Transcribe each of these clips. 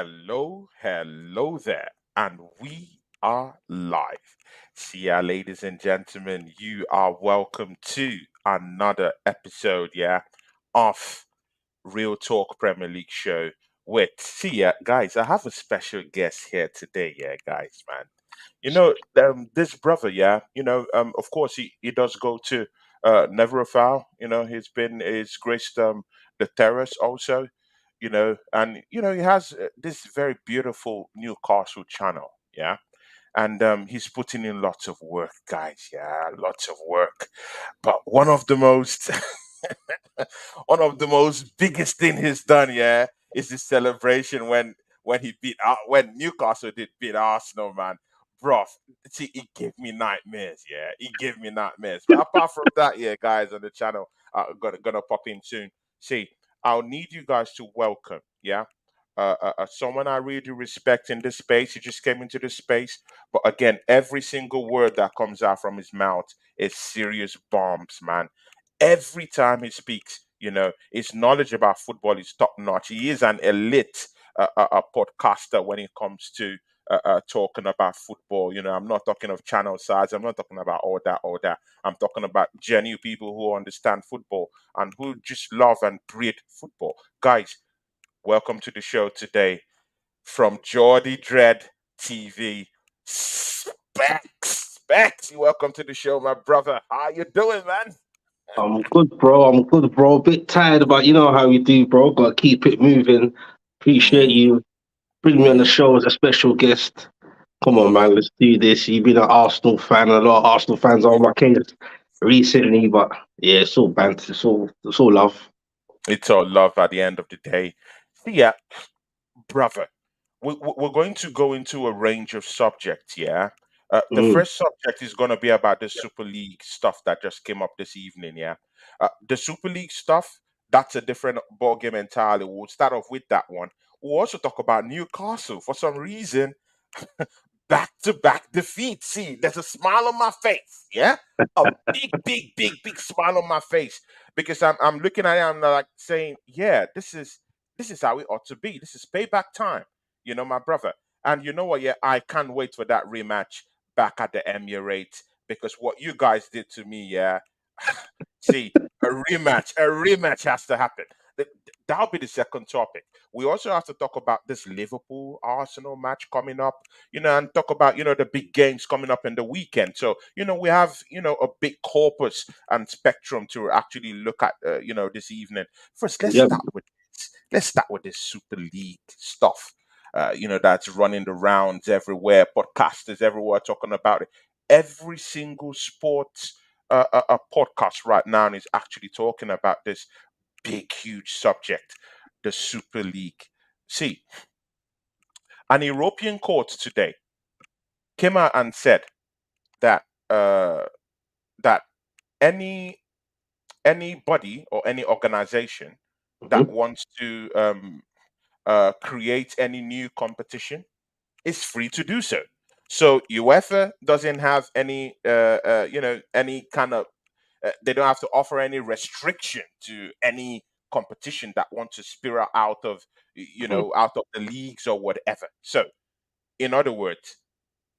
Hello there, and we are live. See ya, ladies and gentlemen. You are welcome to another episode, yeah, of Real Talk Premier League show. See ya, guys. I have a special guest here today, yeah, guys, man. This brother, yeah, of course, he does go to Never a Foul. He's graced the terrace also, and he has this very beautiful Newcastle channel, yeah, and he's putting in lots of work, guys, yeah, lots of work. But one of the most biggest thing he's done, yeah, is the celebration when when Newcastle did beat Arsenal, man. Bro, see, it gave me nightmares, yeah. It gave me nightmares. But apart from that, yeah, guys on the channel, gonna pop in soon. See, I'll need you guys to welcome, yeah, someone I really respect in this space. He just came into this space, but again, every single word that comes out from his mouth is serious bombs, man. Every time he speaks, his knowledge about football is top notch. He is an elite podcaster when it comes to talking about football. I'm not talking of channel size. I'm not talking about all that. I'm talking about genuine people who understand football and who just love and breed football. Guys, welcome to the show today from Geordie Dread TV. Specs, welcome to the show, my brother. How you doing, man? I'm good, bro. I'm good, bro. A bit tired, but you know how we do, bro. Got to keep it moving. Appreciate Mm, you. Bring me on the mm, show as a special guest. Come on, mm. man. Let's do this. You've been an Arsenal fan. A lot of Arsenal fans are on my case recently, but yeah, it's all banter. It's all love. It's all love at the end of the day. See ya, brother. We're going to go into a range of subjects, yeah. The Mm. first subject is going to be about the Super League stuff that just came up this evening, yeah. The Super League stuff, that's a different ball game entirely. We'll start off with that one. We'll also talk about Newcastle. For some reason, back to back defeat. See, there's a smile on my face. Yeah, a big smile on my face because I'm looking at it. I'm like saying, yeah, this is how it ought to be. This is payback time. My brother. And you know what? Yeah, I can't wait for that rematch back at the Emirates because what you guys did to me, yeah. See, a rematch has to happen. That'll be the second topic. We also have to talk about this Liverpool Arsenal match coming up, and talk about, the big games coming up in the weekend. So, we have, a big corpus and spectrum to actually look at, this evening. First, let's Yeah, start with this Super League stuff. That's running the rounds everywhere, podcasters everywhere talking about it. Every single sports podcast right now is actually talking about this big, huge subject, the Super League. See, an European court today came out and said that that any anybody or any organization that mhm. wants to create any new competition is free to do so. So UEFA doesn't have any kind of they don't have to offer any restriction to any competition that wants to spiral out of the leagues or whatever. So, in other words,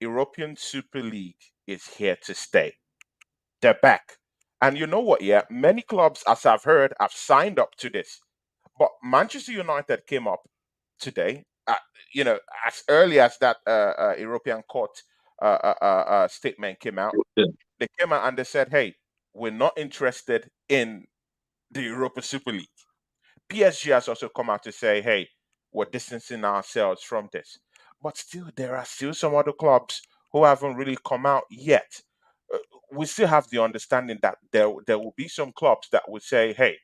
European Super League is here to stay. They're back. And you know what? Yeah, many clubs, as I've heard, have signed up to this. But Manchester United came up today, as early as that European court statement came out. Yeah, They came out and they said, "Hey, we're not interested in the Europa Super League." PSG has also come out to say, "Hey, we're distancing ourselves from this." But still, there are still some other clubs who haven't really come out yet. Uh, we still have the understanding that there will be some clubs that will say, "Hey,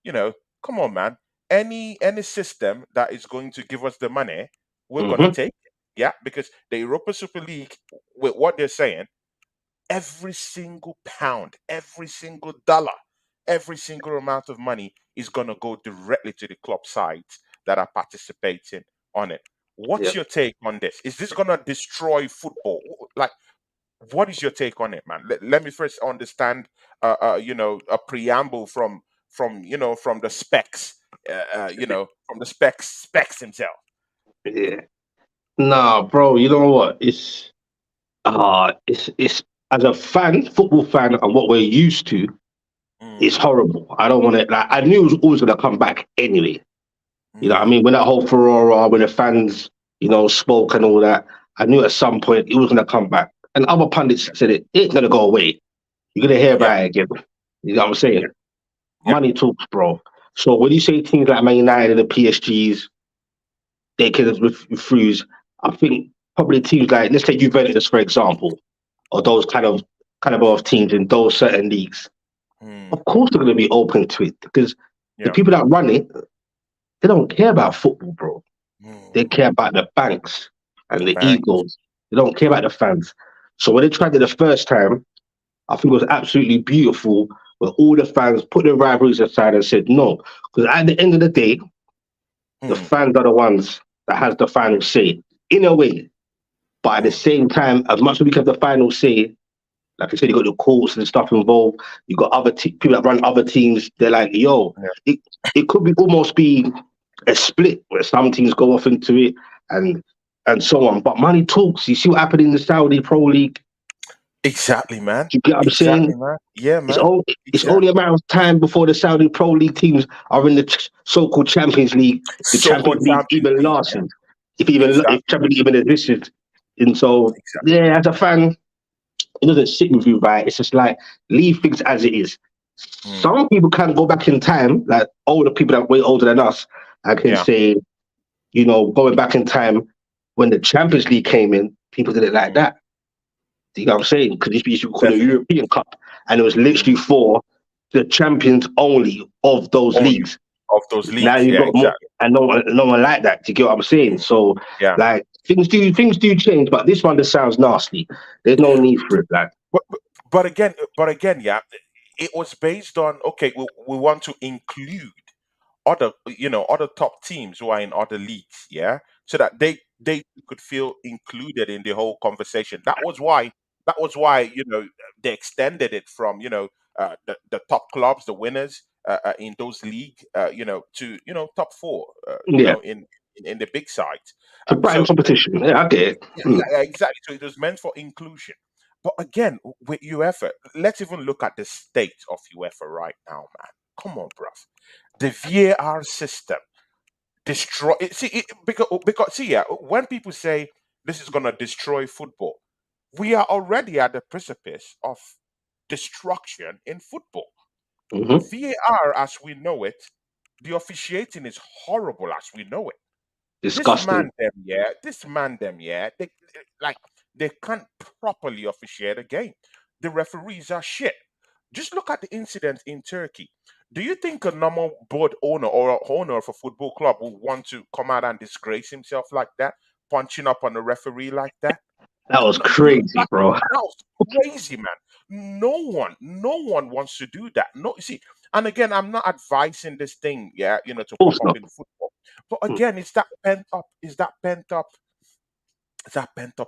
you know, come on, man. Any system that is going to give us the money, we're gonna mhm. take it." Yeah, because the Europa Super League, with what they're saying, every single pound, every single dollar, every single amount of money is going to go directly to the club sides that are participating on it. Yeah. What's your take on this? Is this going to destroy football? Like, what is your take on it, man? Let me first understand, a preamble from the specs, from the specs himself. Yeah. Nah, bro. You know what? It's as a fan, football fan, and what we're used to, it's Mm, horrible. I don't want to. Like, I knew it was always gonna come back anyway. You know what I mm, mean? When that whole furore, when the fans, spoke and all that, I knew at some point it was gonna come back. And other pundits said it ain't gonna go away. You're gonna hear yeah, about it again. You know what I'm yeah, saying? yeah. Money talks, bro. So when you say teams like Man United and the PSGs, they can refuse. I think probably teams like, let's take Juventus for example, or those kind of teams in those certain leagues. Mm, Of course, they're going to be open to it because the yeah. people that run it, they don't care about football, bro. They Mm, care about the banks and the the bank. egos. They don't care about the fans. So when they tried it the first time, I think it was absolutely beautiful. Where all the fans put their rivalries aside and said no, because at the end of the day, the Mm, fans are the ones that has the final say in a way. But at the mm, same time, as much as we have the final say, like I said, you got the courts and stuff involved. You got other people that run other teams. They're like, yo, yeah. it it could be almost be a split where some teams go off into it and and so on. But money talks. You see what happened in the Saudi Pro League. Exactly, man. Do you get what I'm saying? Exactly, man. Yeah, It's man. only it's only Exactly. a matter of time before the Saudi Pro League teams are in the so-called Champions League. The So-called Champions League Champions even League. Yeah. lasts, if Exactly. Champions League even exists. And so, Exactly. yeah, as a fan, it doesn't sit with you, right? It's just like leave things as it is. Mm, Some people can go back in time, like older people that are way older than us, I can yeah. say, going back in time when the Champions League came in, people did it like Mm, that. You know what I'm saying? Because this used to be called a definitely. European Cup, and it was literally Mm, for the champions only of those only leagues. of those Now leagues. you've Yeah, got more, exactly. and no one like that. Do you get what I'm saying? Mm, So, yeah. like, things do change, but this one just sounds nasty. There's no need for it. Like, But, but but again, yeah, it was based on okay. We want to include other other top teams who are in other leagues, yeah, so that they could feel included in the whole conversation. That was why they extended it from the top clubs, the winners in those league, to top four, yeah, in the big sides. to brighten So competition. Yeah, I get it. yeah, Mm. yeah, exactly. So it was meant for inclusion. But again, with UEFA, let's even look at the state of UEFA right now, man. Come on, bruv. The VAR system destroy it. See, because see, yeah, when people say this is gonna destroy football, we are already at the precipice of destruction in football. Hmm. VAR, as we know it, the officiating is horrible as we know it. Disgusting. This man them, yeah, like they can't properly officiate a game. The referees are shit. Just look at the incident in Turkey. Do you think a normal board owner or a owner of a football club would want to come out and disgrace himself like that, punching up on a referee like that? That was No, no, crazy, bro. that was crazy, man. No one wants to do that. No, you see, and again, I'm not advising this thing, yeah, to Of pop course up not. in football. But Mm. again, it's that pent up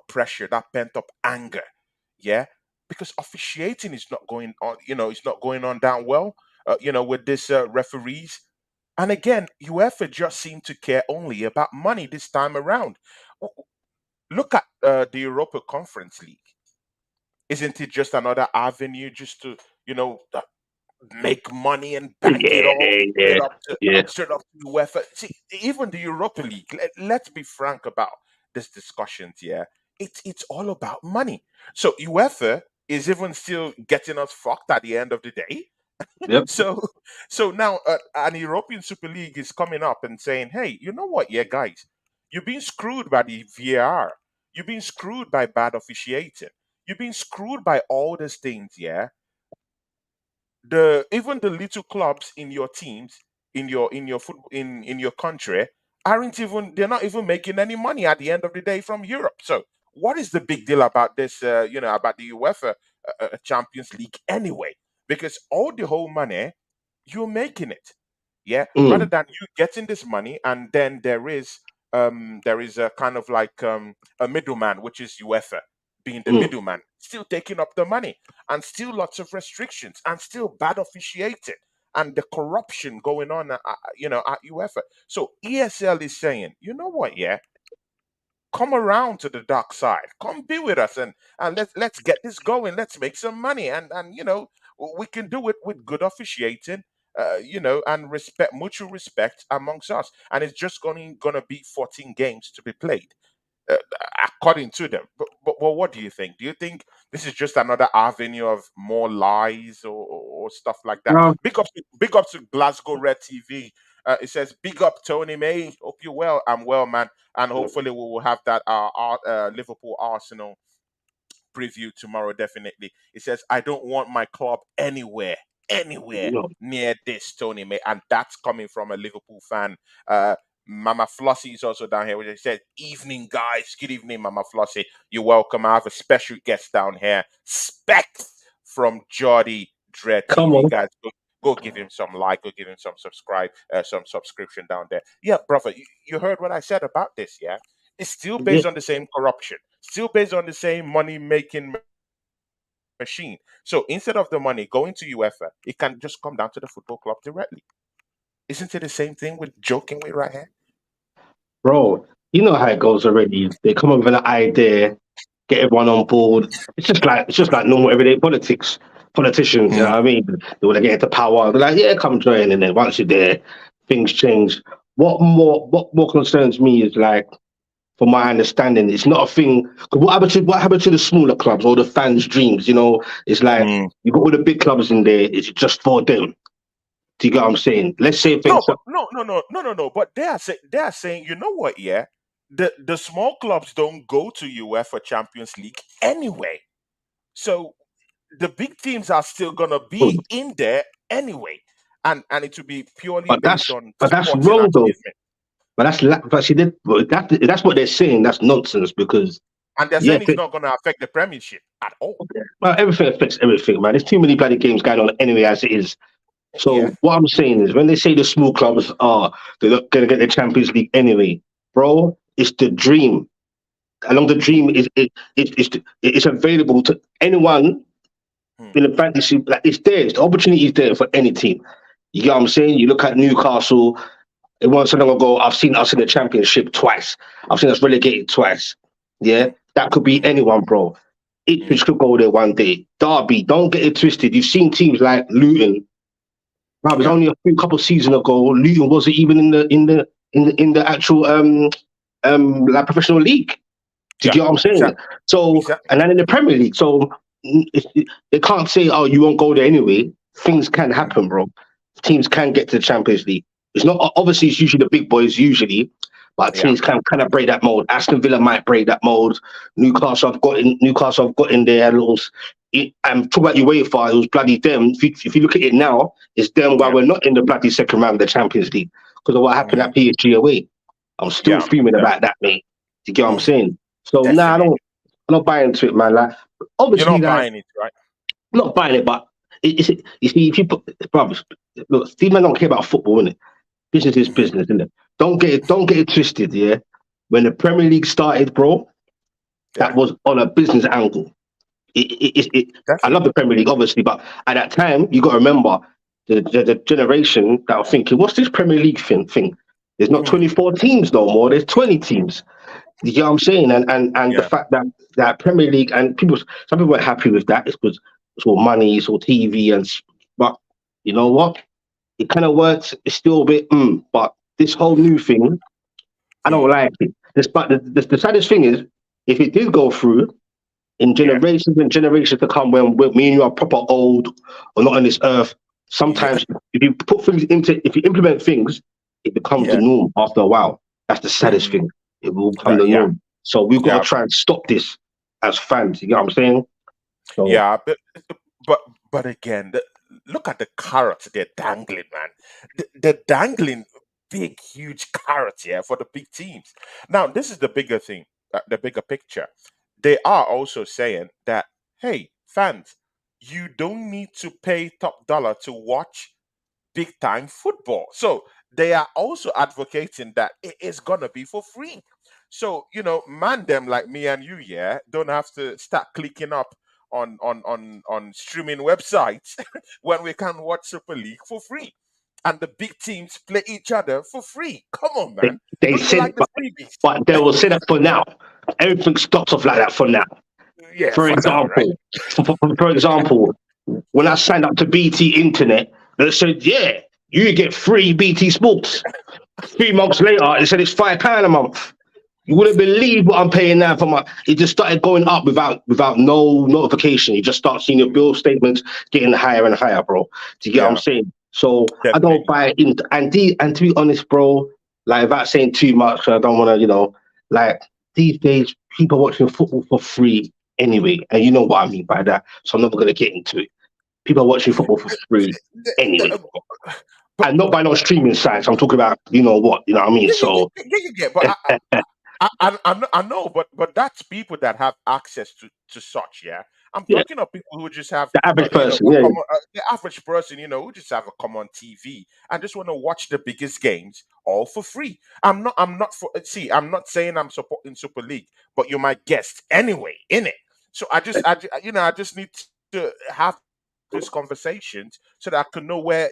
pressure, that pent up anger, yeah, because officiating is not going on, it's not going on down well, with this referees. And again, UEFA just seem to care only about money this time around. Look at the Europa Conference League. Isn't it just another avenue just to make money and bank it Yeah, all yeah, yeah. straight up to UEFA? See, even the Europa League. Let's be frank about this discussions. Yeah, it's all about money. So UEFA is even still getting us fucked at the end of the day. Yep, So so now an European Super League is coming up and saying, "Hey, you know what? Yeah, guys, you've been screwed by the VAR. You've been screwed by bad officiating. You've been screwed by all these things. Yeah, the even the little clubs in your teams in your foot in your country aren't even they're not even making any money at the end of the day from Europe. So what is the big deal about this? About the UEFA Champions League anyway? Because all the whole money you're making it, yeah. Rather mm, than you getting this money, and then there is a kind of like a middleman, which is UEFA being the mm. middleman, still taking up the money, and still lots of restrictions, and still bad officiating, and the corruption going on at UEFA. So ESL is saying, you know what, yeah, come around to the dark side. Come be with us, and let's get this going. Let's make some money, and we can do it with good officiating. And respect, mutual respect amongst us, and it's just gonna be 14 games to be played, uh, according to them. But what do you think? Do you think this is just another avenue of more lies, or stuff like that? No, Big up to Glasgow Red TV. It says, "Big up Tony May. Hope you're well. I'm well, man, and hopefully we will have that Liverpool Arsenal preview tomorrow. Definitely." It says, "I don't want my club anywhere no. near this, Tony May," and that's coming from a Liverpool fan. Uh, Mama Flossie is also down here, which said, "Evening, guys. Good evening, Mama Flossie. You're welcome. I have a special guest down here, Specks from Geordie Dread Come TV. on. Guys, go give him some like, go give him some subscription down there." Yeah, brother, you heard what I said about this, yeah? It's still Yeah, based on the same corruption, still based on the same money making machine. So instead of the money going to UEFA, it can just come down to the football club directly. Isn't it the same thing with joking with right here? bro. You know how it goes already. They come up with an idea, get everyone on board. It's just like normal everyday politics. Politicians, you know Mm, what I mean? They want to get into power. They're like, yeah, come join, and then once you're there, things change. What more concerns me is like, from my understanding, it's not a thing. 'Cause what happened to the smaller clubs or the fans' dreams? It's like mm. you got all the big clubs in there. It's just for them. Do you get what I'm saying? Let's say No, things. but no. But they are saying, you know what? Yeah, the small clubs don't go to UEFA Champions League anyway. So the big teams are still gonna be in there anyway, and it will be purely But based that's on but that's sporting wrong though. achievement. But see, that's what they're saying. That's nonsense because And they're yeah, saying it's not gonna affect the Premiership at all. well, everything affects everything, man. There's too many bloody games going on anyway as it is. Yeah. So what I'm saying is, when they say the small clubs are they're not gonna get the Champions League anyway, bro, it's the dream. Along the dream is it's available to anyone Hmm. in the fantasy. Like it's there. The opportunity is there for any team. You get what I'm saying? You look at Newcastle. It wasn't so long ago. I've seen us in the Championship twice. I've seen us relegated twice. Yeah, that could be Hmm. anyone, bro. Hmm. Ipswich could go there one day. Derby, don't get it twisted. You've seen teams like Luton. Bro, it was Yeah. only a few couple seasons ago. Luton wasn't even in the actual like professional league. Do you Yeah. get what I'm saying? Exactly. So, Exactly. and then in the Premier League, so they can't say, "Oh, you won't go there anyway." Things can Hmm. happen, bro. Teams can get to the Champions League. It's not obviously it's usually the big boys usually, but Yeah. teams can kind of break that mold. Aston Villa might break that mold. Newcastle have got in there. And talk about UEFA, it was bloody them. If you look at it now, it's them while Yeah. we're not in the bloody second round of the Champions League because of what happened Hmm. at PSG away. I'm still Yeah. fuming about that, mate. Do you get what I'm Hmm. saying? So nah, Definitely. I'm not buying into it, man. Like You're obviously, not like buying it, right? I'm not buying it, but you see, if you put, brothers, look, Steve man don't care about football, innit? Business is Hmm. business, innit? Don't get it twisted, yeah. When the Premier League started, bro, that Yeah. was on a business angle. I love Definitely. the Premier League, obviously, but at that time, you got to remember the generation that were thinking, "What's this Premier League thing? There's not Hmm. 24 teams no more. There's 20 teams." You get what I'm saying? And the Yeah. fact that Premier League and some people were happy with that. It's because it's all money, it's all TV, but you know what? It kind of works. It's still a bit, but this whole new thing, I Hmm. don't like it. Despite the saddest thing is, if it did go through in Yeah. generations and generations to come, when me and you are proper old or not on this earth, Yeah. sometimes if you implement things, it becomes the Yeah. norm after a while. That's the saddest Hmm. thing. It will become the Yeah. norm. So we've got Yeah. to try and stop this as fans. You get what I'm saying? So Yeah. But but again, look at the carrot they're dangling, man. They're dangling big, huge carrots here for the big teams. Now, this is the bigger thing, the bigger picture. They are also saying that, hey, fans, you don't need to pay top dollar to watch big time football. So they are also advocating that it is gonna be for free. So man, them like me and you, yeah, don't have to start clicking up on streaming websites when we can watch Super League for free. and the big teams play each other for free. Come on, They, man. they Don't you said like it, the freebies? but they will say that for now. Everything stops off like that for now. Yeah, For for now, right? example, for example, when I signed up to BT Internet, they said, "Yeah, you get free BT Sports." 3 months later, they said it's £5 a month. You wouldn't believe what I'm paying now for my. It just started going up without no notification. You just start seeing your bill statements getting higher and higher, bro. Do you get what I'm Yeah, saying? So I don't definitely. buy in. And to be honest, bro, like without saying too much, I don't want to, like these days people watching football for free anyway, and you know what I mean by that. So I'm never gonna get into it. People are watching football for free anyway, But and not by no streaming sites. I'm talking about you know what I mean. yeah, So but I know, but that's people that have access to such. Yeah, I'm yeah, talking of people who just have, the average person, a yeah. common, the average person, who just have a common TV and just want to watch the biggest games all for free. I'm not saying I'm supporting Super League, but you're my guest anyway, in it. So I just need to have these conversations so that I can know where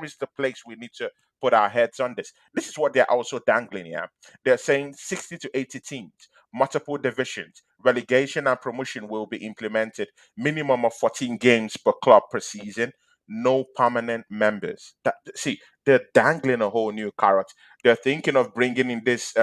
is the place we need to put our heads on this. This is what they're also dangling here. They're saying 60 to 80 teams, multiple divisions, relegation and promotion will be implemented, minimum of 14 games per club per season, no permanent members. See, they're dangling a whole new carrot. They're thinking of bringing in this,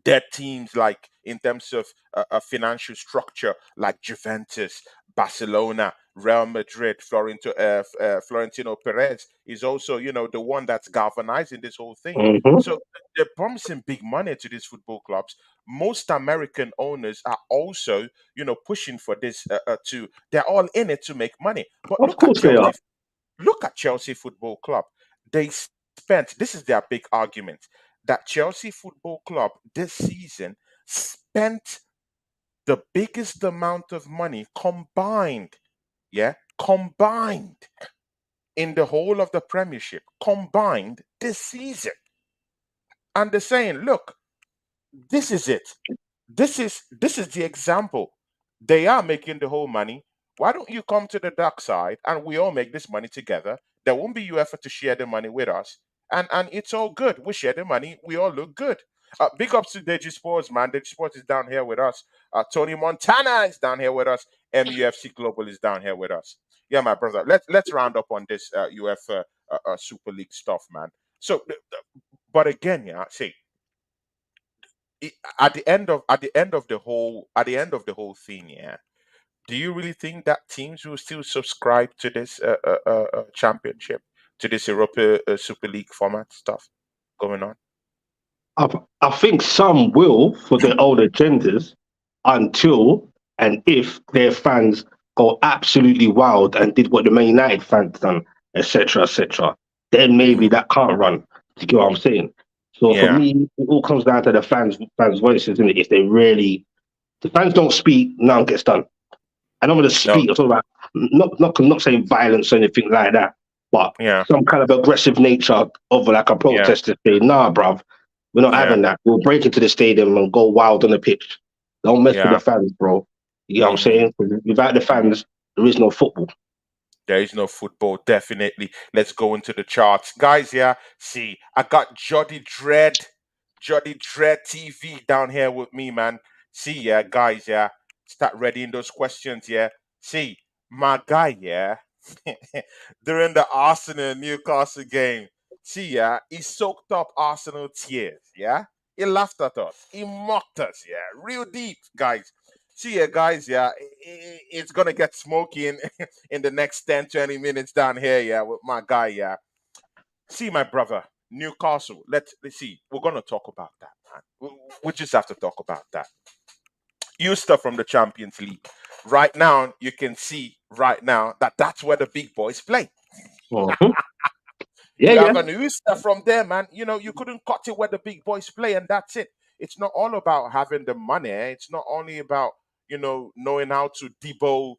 dead teams like in terms of a financial structure like Juventus, Barcelona, Real Madrid, Florentino Perez is also the one that's galvanizing this whole thing. Hmm. So they're promising big money to these football clubs. Most American owners are also pushing for this too. They're all in it to make money. But Of course they are. look at Chelsea Football Club. They spent, this is their big argument, that Chelsea Football Club this season spent the biggest amount of money combined, yeah, combined in the whole of the Premiership, combined this season. And they're saying, look, this is it. This is the example. They are making the whole money. Why don't you come to the dark side and we all make this money together? There won't be you effort to share the money with us, and it's all good. We share the money. We all look good. Big ups to Deji Sports, man. Deji Sports is down here with us. Tony Montana is down here with us. MUFC Global is down here with us. Yeah, my brother. Let's round up on this UEFA Super League stuff, man. So, but again, yeah, see, at the end of the whole thing, yeah, do you really think that teams will still subscribe to this championship, to this Europa Super League format stuff going on? I, I think some will for their own agendas until and if their fans go absolutely wild and did what the Man United fans done, etc., etc. Then maybe that can't run. Do you get what I'm saying? So for Yeah. me, it all comes down to the fans' voices, isn't it? If they really, the fans don't speak, none gets done. And I'm going to No. speak. I'm talking about not saying violence or anything like that, but Yeah. some kind of aggressive nature of like a Yeah. protest to say, nah, bruv, we're not Yeah. having that. We'll break into the stadium and go wild on the pitch. Don't mess with the Yeah. fans, bro. You know what I'm Hmm. saying? 'Cause without the fans, there is no football. There is no football, definitely. Let's go into the charts. Guys, yeah, see, I got Jody Dread TV down here with me, man. See, yeah, guys, yeah, start readying those questions, yeah. See, my guy, yeah, during the Arsenal Newcastle game, see, yeah, he soaked up Arsenal tears, yeah. He laughed at us, he mocked us, yeah, real deep, guys. See, yeah, guys, yeah, it's gonna get smoky in the next 10, 20 minutes down here, yeah, with my guy, yeah. See, my brother, Newcastle. Let's see. We're gonna talk about that, man. We just have to talk about that. You stuff from the Champions League. Right now, you can see right now that that's where the big boys play. Mhm. Yeah, You have yeah. a new stuff from there, man. You couldn't cut it where the big boys play, and that's it. It's not all about having the money. It's not only about knowing how to debo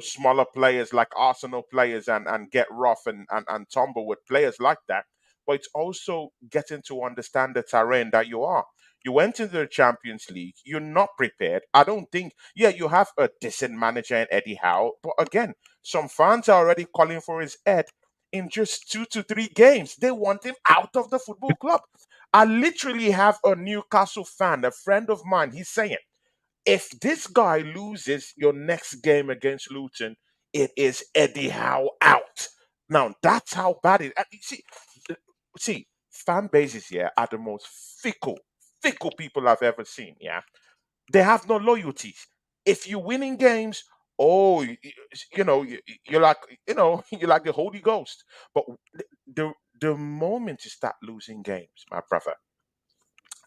smaller players like Arsenal players and get rough and tumble with players like that. But it's also getting to understand the terrain that you are. You went into the Champions League. You're not prepared. I don't think. Yeah, you have a decent manager in Eddie Howe, but again, some fans are already calling for his head in just 2 to 3 games. They want him out of the football club. I literally have a Newcastle fan, a friend of mine. He's saying, if this guy loses your next game against Luton, it is Eddie Howe out. Now that's how bad it. You see, fan bases here are the most fickle people I've ever seen. Yeah, they have no loyalties. If you win in games, oh, you're like, you're like the Holy Ghost. But the the moment you start losing games, my brother,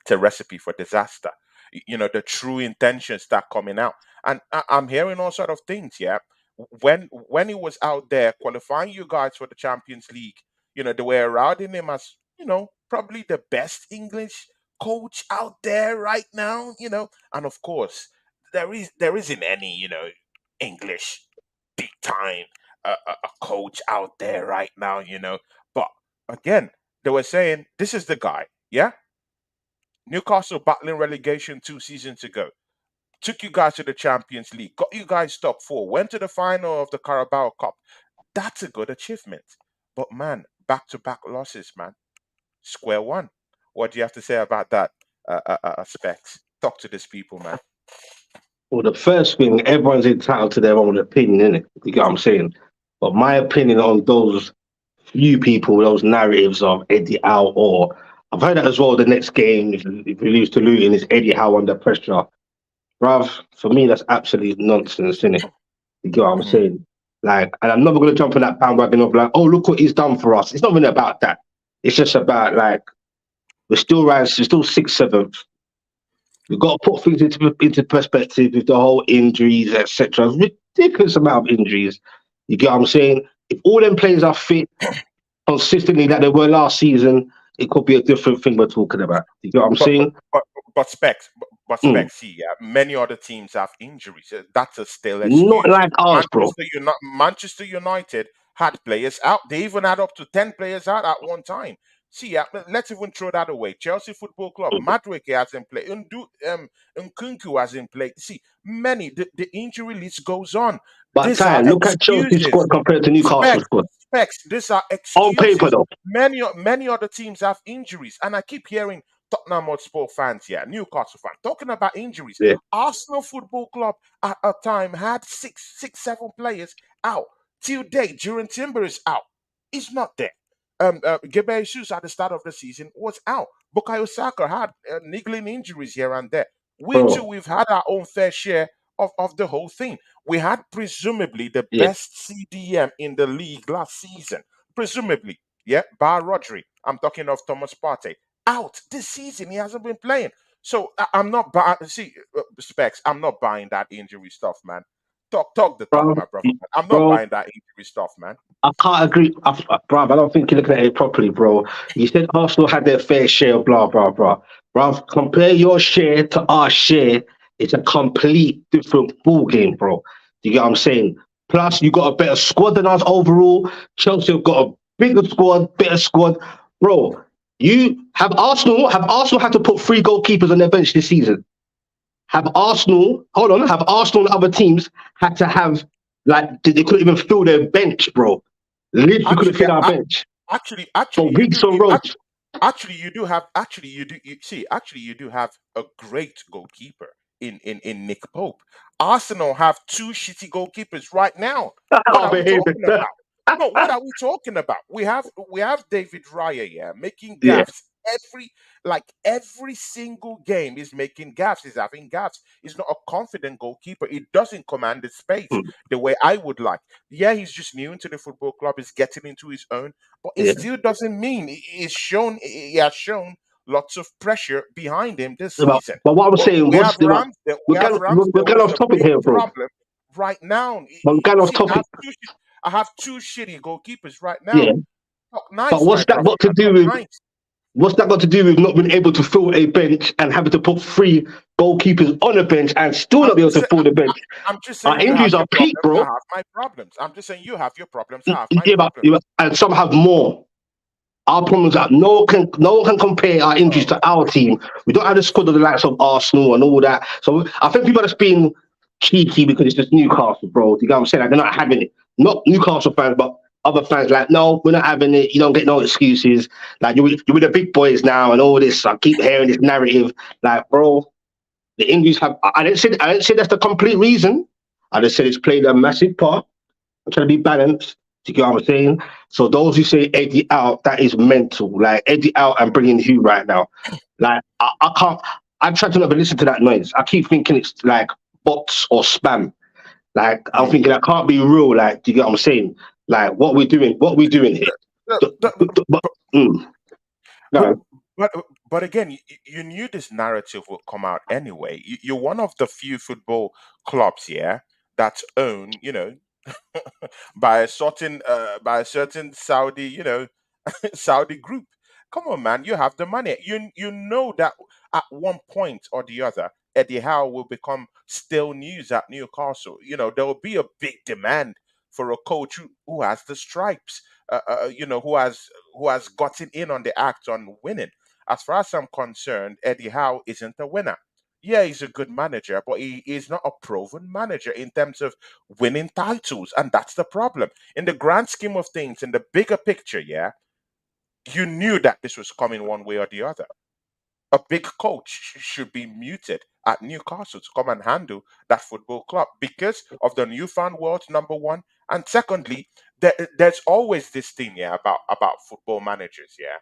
it's a recipe for disaster. The true intentions start coming out, and I'm hearing all sort of things. Yeah, when he was out there qualifying you guys for the Champions League, they were routing him as probably the best English coach out there right now. And of course there isn't any English big time a coach out there right now. But again, they were saying this is the guy. Yeah, Newcastle battling relegation 2 seasons ago. Took you guys to the Champions League, got you guys top four, went to the final of the Carabao Cup. That's a good achievement. But man, back to back losses, man. Square one. What do you have to say about that, Specs? Talk to these people, man. Well, the first thing, everyone's entitled to their own opinion, innit? You get what I'm saying? But my opinion on those few people, those narratives of Eddie Howe, or I've heard that as well. The next game, if we lose to Luton, is Eddie Howe under pressure. Bruv, for me, that's absolute nonsense, innit? You get what I'm Mhm. saying? Like, and I'm never going to jump on that bandwagon of like, oh, look what he's done for us. It's not really about that. It's just about like, we're still sixth, seventh. We've got to put things into perspective with the whole injuries, etc. Ridiculous amount of injuries. You get what I'm saying? If all them players are fit consistently like they were last season, it could be a different thing we're talking about. You get what I'm But but saying? but but Specs, Mm. see, yeah, many other teams have injuries. That's a still Not excuse. like ours, bro. Manchester United had players out. They even had up to 10 players out at one time. See, yeah, let's even throw that away. Chelsea Football Club, Madueke hasn't played. Nkunku hasn't played. See, many the injury list goes on. But These are Ty, look at Chelsea's excuses. squad compared to Newcastle Specs, squad. These are On paper, excuses. though. Many other teams have injuries, and I keep hearing Tottenham Hotspur fans here, Newcastle fans talking about injuries. Yeah. Arsenal Football Club at a time had seven players out till date. During Timber is out. He's not there. Gabriel Jesus at the start of the season was out. Bukayo Saka had niggling injuries here and there. We too, Bro. we've had our own fair share of the whole thing. We had presumably the Yeah. best CDM in the league last season. Presumably, yeah, bar Rodri. I'm talking of Thomas Partey. Out this season, he hasn't been playing. So I'm not buying. See, Specs, I'm not buying that injury stuff, man. Talk the talk, Bro, my brother. Man. I'm not bro, buying that injury stuff, man. I can't agree. Bro, I don't think you're looking at it properly, bro. You said Arsenal had their fair share, blah, blah, blah. Bro, compare your share to our share. It's a complete different ball game, bro. Do you get what I'm saying? Plus, you got a better squad than us overall. Chelsea have got a bigger squad, better squad. Bro, you have Arsenal had to put three goalkeepers on their bench this season? Have Arsenal and other teams had to have, like, they couldn't even fill their bench, bro. Literally couldn't Actually, fill our bench actually, for you weeks do. on road. Actually, you do have. Actually, you do. You see. Actually, you do have a great goalkeeper in Nick Pope. Arsenal have two shitty goalkeepers right now. What Our are we behavior. talking about? No, what are we talking about? We have David Raya, yeah, making Yeah. gaffes every single game. He's making gaffes. He's having gaffes. He's not a confident goalkeeper. He doesn't command the space Mm. the way I would like. Yeah, he's just new into the football club. He's getting into his own, but it Yeah. still doesn't mean he has shown lots of pressure behind him this But, season. but what I'm Well, saying, we have what's the, Ramsdale. We have we're Ramsdale, getting who's off a topic big here, bro. problem right now. We're getting off See, topic. I have two shitty goalkeepers right Yeah. now. Talk But nice, my what's that brother. got to Man. do Talk with nice. not being able to fill a bench and having to put three goalkeepers on a bench and still I'm not be able just to saying. fill the bench? I'm just Our saying you have injuries are your peak, problems. I bro. have my problems. I'm just saying you have your problems. I have my Yeah, problems. and some have more. Our problems are no one can compare our injuries to our team. We don't have the squad of the likes of Arsenal and all that. So I think people are just being cheeky because it's just Newcastle, bro. You get what I'm saying? Like, they're not having it. Not Newcastle fans, but other fans. Like, no, we're not having it. You don't get no excuses. Like, you're with the big boys now and all this. I keep hearing this narrative. Like, bro, the injuries have. I didn't say that's the complete reason. I just said it's played a massive part. I'm trying to be balanced. Do you get what I'm saying? So those who say Eddie out, that is mental. Like Eddie out and bringing Hugh right now. Like I can't. I'm trying to never listen to that noise. I keep thinking it's like bots or spam. Like I'm Mm. thinking that can't be real. Like, do you get what I'm saying? Like what we doing here? The- the- But, mm, But no, but but again, you knew this narrative would come out anyway. You're one of the few football clubs here that's owned, by a certain Saudi, Saudi group. Come on, man, you have the money. You know that at one point or the other, Eddie Howe will become stale news at Newcastle. There will be a big demand for a coach who has the stripes, who has gotten in on the act on winning. As far as I'm concerned, Eddie Howe isn't a winner. Yeah, he's a good manager, but he is not a proven manager in terms of winning titles, and that's the problem. In the grand scheme of things, in the bigger picture, yeah, you knew that this was coming one way or the other. A big coach should be muted at Newcastle to come and handle that football club because of the newfound world, number one, and secondly, there's always this thing, yeah, about football managers, yeah.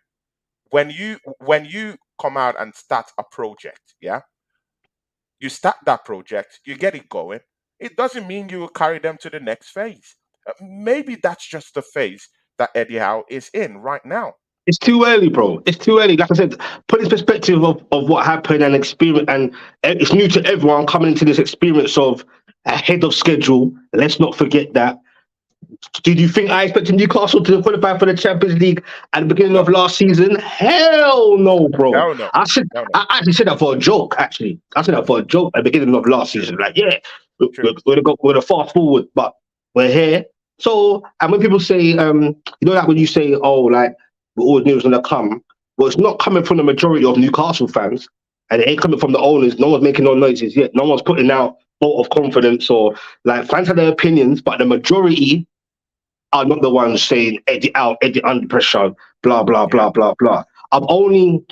When you come out and start a project, yeah, you start that project, you get it going. It doesn't mean you will carry them to the next phase. Maybe that's just the phase that Eddie Howe is in right now. it's too early, bro. It's too early. Like I said, put in perspective of what happened and experience, and it's new to everyone coming into this experience of ahead of schedule. Let's not forget that. Did you think I expected Newcastle to qualify for the Champions League at the beginning of No, last season? Hell no, bro. hell no, hell no. I actually said that for a joke. Actually, I said that for a joke at the beginning of last True, season. Like, yeah, true. we're gonna fast forward, but we're here. So, and when people say, like when you say, oh, like we always knew it was gonna come, well, it's not coming from the majority of Newcastle fans, and it ain't coming from the owners. No one's making no noises yet. No one's putting out vote of confidence or like fans have their opinions, but the majority are not the ones saying Eddie out, Eddie under pressure, blah blah Yeah, blah blah blah. I've only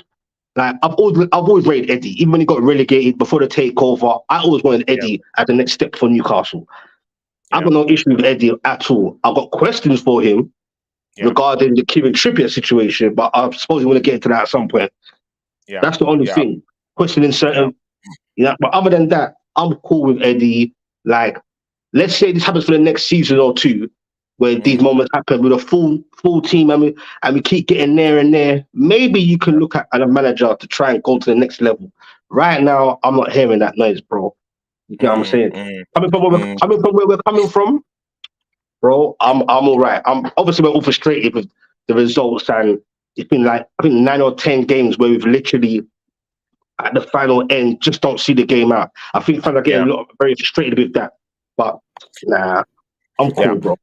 I've always rated Eddie, even when he got relegated before the takeover. I always wanted yeah, Eddie as the next step for Newcastle. I've yeah, got no issue with Eddie at all. I've got questions for him yeah, regarding the Kieran Trippier situation, but I suppose we want to get into that at some point. yeah, That's the only yeah, thing. Questioning yeah, certain, but other than that, I'm cool with Eddie. Like, let's say this happens for the next season or two, where these mm, moments happen with a full team, and we keep getting there and there. Maybe you can yeah, look at a manager to try and go to the next level. Right now, I'm not hearing that noise, bro. You get what I'm saying? mm, mm. Coming from where we're coming from, bro. I'm all right. I'm obviously we're all frustrated with the results, and it's been like I think 9 or 10 games where we've literally at the final end just don't see the game out. I think fans are getting Yeah, very frustrated with that. But nah, I'm yeah. cool, bro.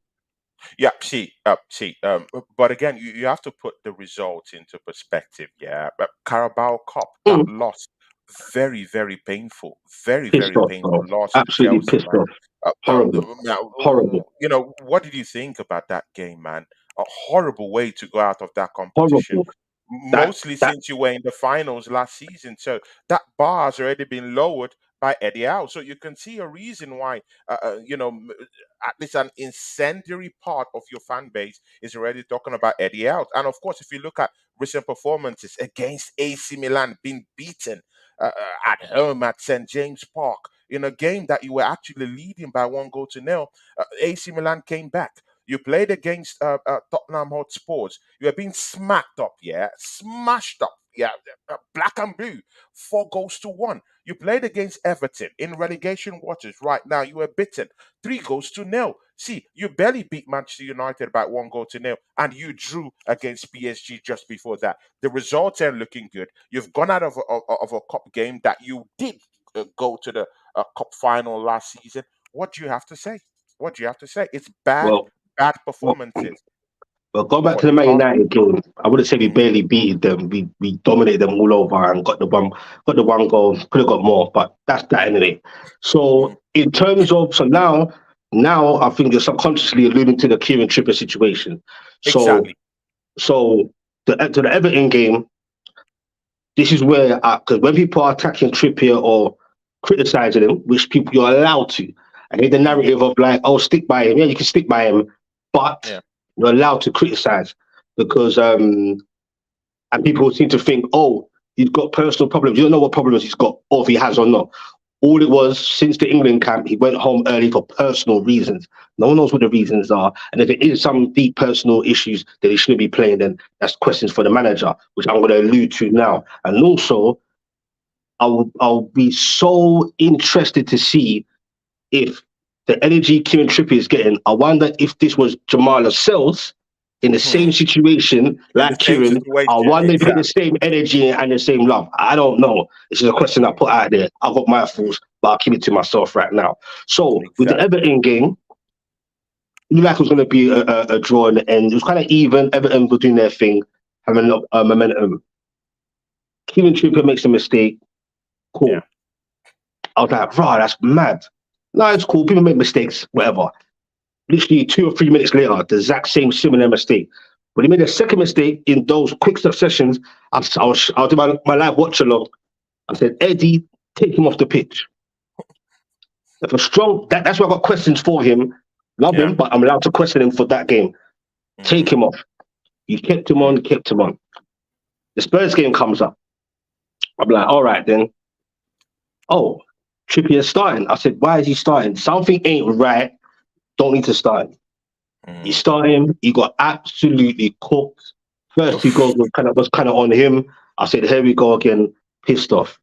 Yeah, but again, you have to put the results into perspective. Yeah, but Carabao Cup, that Mm. loss, very, very painful, very, Pissed very off, painful bro. loss to Absolutely Chelsea, pissed man. off. Horrible. Now, Horrible. what did you think about that game, man? A horrible way to go out of that competition, Horrible. That mostly that since you were in the finals last season. So that bar has already been lowered by Eddie Howe. So you can see a reason why, at least an incendiary part of your fan base is already talking about Eddie Howe. And of course, if you look at recent performances against AC Milan, being beaten at home at St James Park in a game that you were actually leading by 1 goal to nil, AC Milan came back. You played against Tottenham Hotspurs. You were being smacked up, yeah, smashed up, yeah, black and blue, 4 goals to 1. You played against Everton in relegation waters. Right now, you were beaten 3 goals to 0. See, you barely beat Manchester United by 1 goal to 0, and you drew against PSG just before that. The results aren't looking good. You've gone out of a cup game that you did go to the cup final last season. What do you have to say? What do you have to say? It's bad, well, bad well performances. But go back But to the you Man can't. United game. I wouldn't say we Mm, barely beat them. We dominated them all over and got the one goal. Could have got more, but that's that anyway. mm, So in terms of now I think you're subconsciously alluding to the Kieran Trippier situation. So exactly. so to the Everton game, this is where because when people are attacking Trippier or criticizing him, which people you're allowed to, I hate the Mm, narrative of like, oh, stick by him. Yeah, you can stick by him, but yeah. you're allowed to criticize because and people seem to think, oh, he's got personal problems. You don't know what problems he's got, or if he has or not. All it was since the England camp, he went home early for personal reasons. No one knows what the reasons are. And if it is some deep personal issues that he shouldn't be playing, then that's questions for the manager, which I'm going to allude to now. And also, I'll be so interested to see if the energy Kieran Trippier is getting. I wonder if this was Jamal Lascelles in the same Hmm. situation In the like same Kieran. I situation, wonder if he get the exactly. same energy and the same love. I don't know. This is a question I Mm, put out there. I've got my mm, thoughts, but I'll keep it to myself right now. So with the exactly. Everton game, it looked like it was going to be a draw in the end. It was kind of even. Everton were doing their thing, having momentum. Kieran Trippier makes a mistake. Yeah. Cool. I was like, rah, that's mad. No, it's cool. People make mistakes, whatever. Literally 2 or 3 minutes later, the exact same similar mistake. But he made a second mistake in those quick successions. I was doing my live watch along. I said, Eddie, take him off the pitch. If a strong, that's why I got questions for him. Love Yeah. him, but I'm allowed to question him for that game. Take Mm, him off. You kept him mm, on, kept him on. The Spurs game comes up. I'm like, all right then. Oh, Trippier's starting. I said, why is he starting? Something ain't right. Don't need to start him. You mm. start him, he got absolutely cooked. First two Oof. goals was kind of on him. I said, here we go again, pissed off.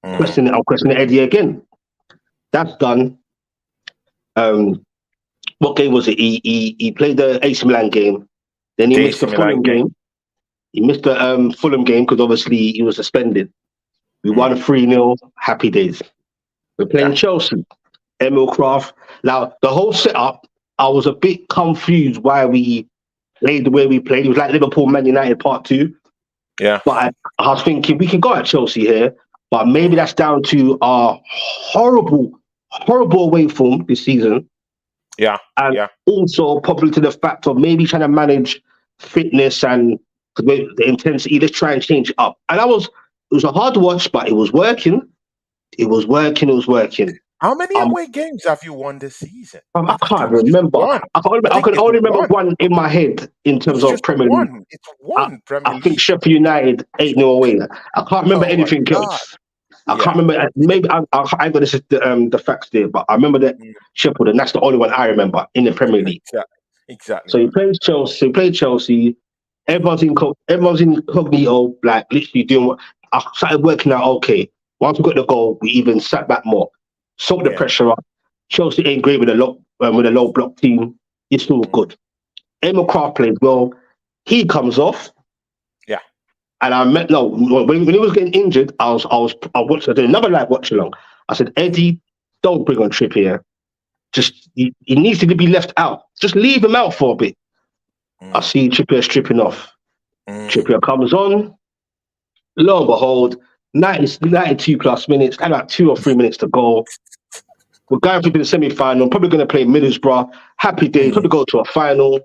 Mm. I'm questioning Eddie again. That's done. Um, what game was it? He played the AC Milan game. Then he The missed AC the Milan Fulham game. game. He missed the Fulham game because obviously he was suspended. We won Mm. 3-0. Happy days. We're Yeah. playing Chelsea. Emil Kraft. Now, the whole setup, I was a bit confused why we played the way we played. It was like Liverpool Man United Part 2. Yeah. But I was thinking we can go at Chelsea here, but maybe Mm. that's down to our horrible away form this season, Yeah. and Yeah. also probably to the fact of maybe trying to manage fitness and the intensity. Let's try and change it up. And it was a hard watch, but it was working. It was working. It was working. How many Um, away games have you won this season? I I can't think it's remember. one. I I think can it's only remember one. one in my head in terms It's of just Premier League. one. It's I, one Premier I think League. Sheffield United 8-0 away. I can't remember Oh my anything God. else. I can't Yeah. remember. Maybe I got this is the facts there, but I remember that Mm. Sheffield, and that's the only one I remember in the Premier League. Exactly. Exactly, So he man. played Chelsea. He played Chelsea. Mm. Everyone's incognito, like literally doing what I started working out. Okay, once we got the goal, we even sat back more, soaked the Yeah. pressure up. Chelsea ain't great with a low block team. It's still Mm. good. Emma Mm. Kraft played well. He comes off. Yeah. And I met no when he was getting injured, I did another live watch along. I said, Mm. Eddie, don't bring on Trippier. Just he needs to be left out. Just leave him out for a bit. I Mm. see Trippier stripping off. Mm. Trippier comes on. Lo and behold, 92 plus minutes, and about 2 or 3 minutes to go. We're going through to the semi final. Probably going to play Middlesbrough. Happy days. Mm. Probably go to a final.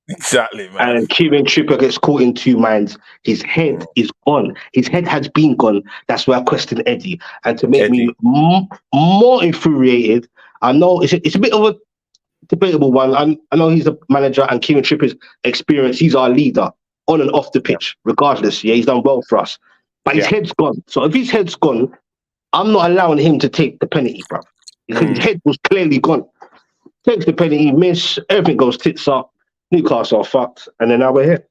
Exactly, man. And Kieran Trippier gets caught in two minds. His head Mm. is gone. His head has been gone. That's why I question Eddie. And to make me Eddie. more infuriated, I know it's a bit of a debatable one. I know he's the manager and Kieran Trippier's experience. He's our leader on and off the Yeah. pitch, regardless. Yeah, he's done well for us. But his Yeah. head's gone. So if his head's gone, I'm not allowing him to take the penalty, bro. Because his Mm. head was clearly gone. Takes the penalty, miss, everything goes tits up. Newcastle are fucked. And then now we're here.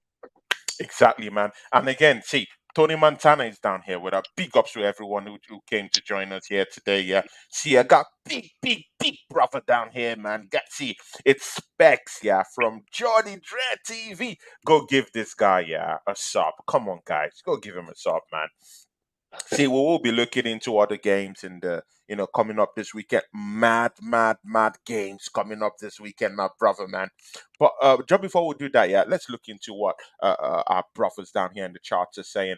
Exactly, man. And again, see, Tony Montana is down here with a big ups to everyone who came to join us here today. Yeah. See, I got big brother down here, man. See, it's Specks, yeah, from Jordy Dread TV. Go give this guy, yeah, a sub. Come on, guys. Go give him a sub, man. See, we will be looking into other games in the coming up this weekend. Mad games coming up this weekend, my brother, man. But just before we do that, yeah, let's look into what our brothers down here in the charts are saying.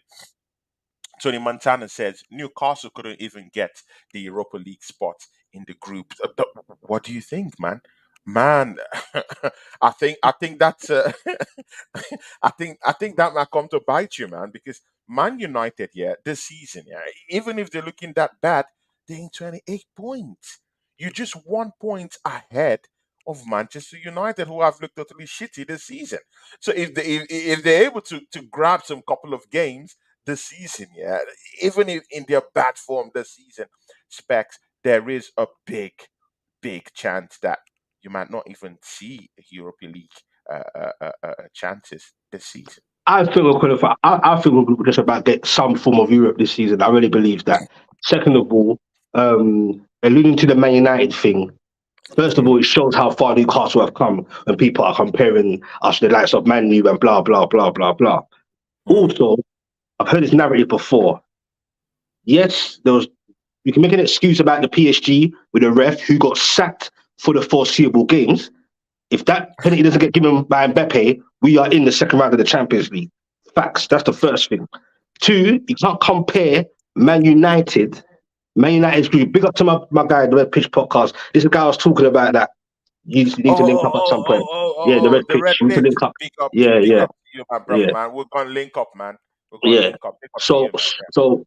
Tony Montana says Newcastle couldn't even get the Europa League spot in the group. What do you think, man? Man, I think that's I think that might come to bite you, man, because Man United, yeah, this season, yeah, even if they're looking that bad, they're in 28 points. You're just 1 point ahead of Manchester United, who have looked totally shitty this season. So if they're able to grab some couple of games this season, yeah, even if in their bad form this season, Specs, there is a big chance that you might not even see Europa League chances this season. I feel we're qualified. I feel we're just about to get some form of Europe this season. I really believe that. Second of all, alluding to the Man United thing, first of Yeah. all, it shows how far Newcastle have come when people are comparing us to the likes of Man U and blah, blah, blah, blah, blah. Mm, Also, I've heard this narrative before. Yes, you can make an excuse about the PSG with a ref who got sacked for the foreseeable games. If that penalty doesn't get given by Mbappe, we are in the second round of the Champions League. Facts. That's the first thing. Two, you can't compare Man United, Man United's group. Big up to my guy, the Red Pitch podcast. This is the guy I was talking about that you need Oh, to oh, link up at oh, some oh, point. oh, Yeah, the oh, oh, Red the Pitch. red You need to pitch. link up. Big up, Yeah, big yeah, up to you, my brother, yeah, man. We're gonna link up, man. We're gonna yeah. link up. Big up to So, you, man. so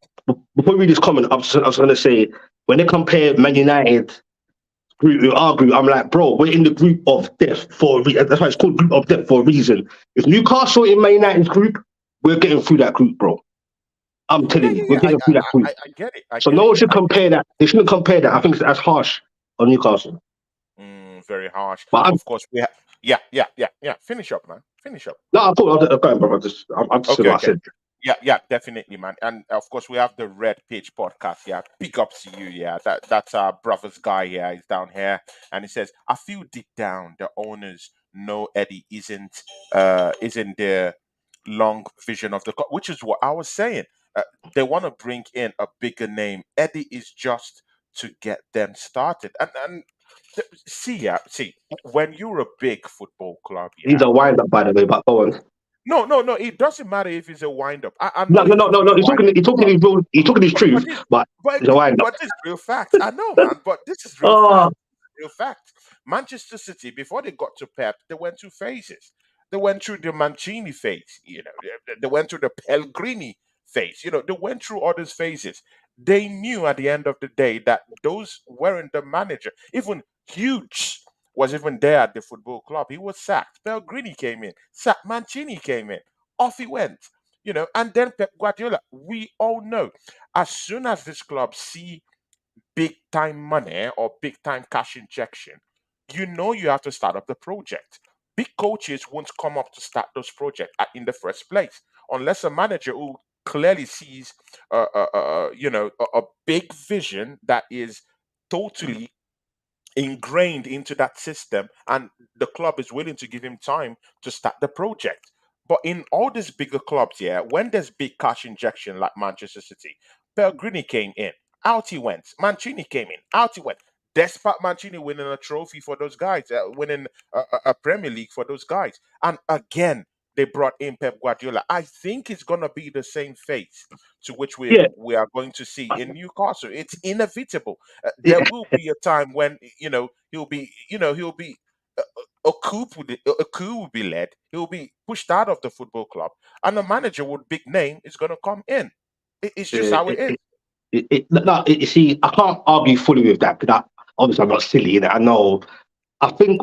before we read this comment, I was going to say, when they compare Man United group with our group, I'm like, bro, we're in the group of death for a reason. That's why it's called group of death for a reason. If Newcastle in Man United's group, we're getting through that group, bro. I'm Yeah, telling yeah, you, we're yeah. I, getting through that I, group. I, I get it. I So get no it. one should I get compare that. They shouldn't compare that. I think that's harsh on Newcastle. very harsh. But Of course, we have. Yeah, yeah. Finish up, man. Finish up. no, I thought I was going, bro. I'm just saying Okay, what I okay. said. Yeah, definitely, man. And of course, we have the Red Page podcast. Yeah, big ups to you. Yeah, that's our brother's guy. Yeah, he's down here, and he says, "I feel deep down the owners know Eddie isn't their long vision of the club, which is what I was saying. Uh, they want to bring in a bigger name. Eddie is just to get them started, and see, when you're a big football club, He's yeah, a wind up, by the way. But go on. no. It doesn't matter if it's a wind up. I No, know no, it no, could no, be no. a wind up, He's talking his but truth. this, But but he's a wind up. but this real fact. I know, man. But this is real Oh, fact. Real fact. Manchester City, before they got to Pep, they went through phases. They went through the Mancini phase. They went through the Pellegrini phase. They went through all those phases. They knew at the end of the day that those weren't the manager. Even Hughes was even there at the football club. He was sacked. Pellegrini came in. Mancini came in. Off he went. And then Pep Guardiola. We all know, as soon as this club see big time money or big time cash injection, you have to start up the project. Big coaches won't come up to start those projects in the first place unless a manager who clearly sees, a big vision that is totally ingrained into that system, and the club is willing to give him time to start the project. But in all these bigger clubs, yeah, when there's big cash injection like Manchester City, Pellegrini came in, out he went. Mancini came in, out he went. Despite Mancini winning a trophy for those guys, winning a Premier League for those guys, and again they brought in Pep Guardiola. I think it's gonna be the same fate to which we yeah, we are going to see in Newcastle. It's inevitable. There yeah, will be a time when he'll be a coup will be led. He'll be pushed out of the football club, and a manager with big name is going to come in. It's just how it is. no, you see, I can't argue fully with that because obviously I'm not silly in it. I know. I think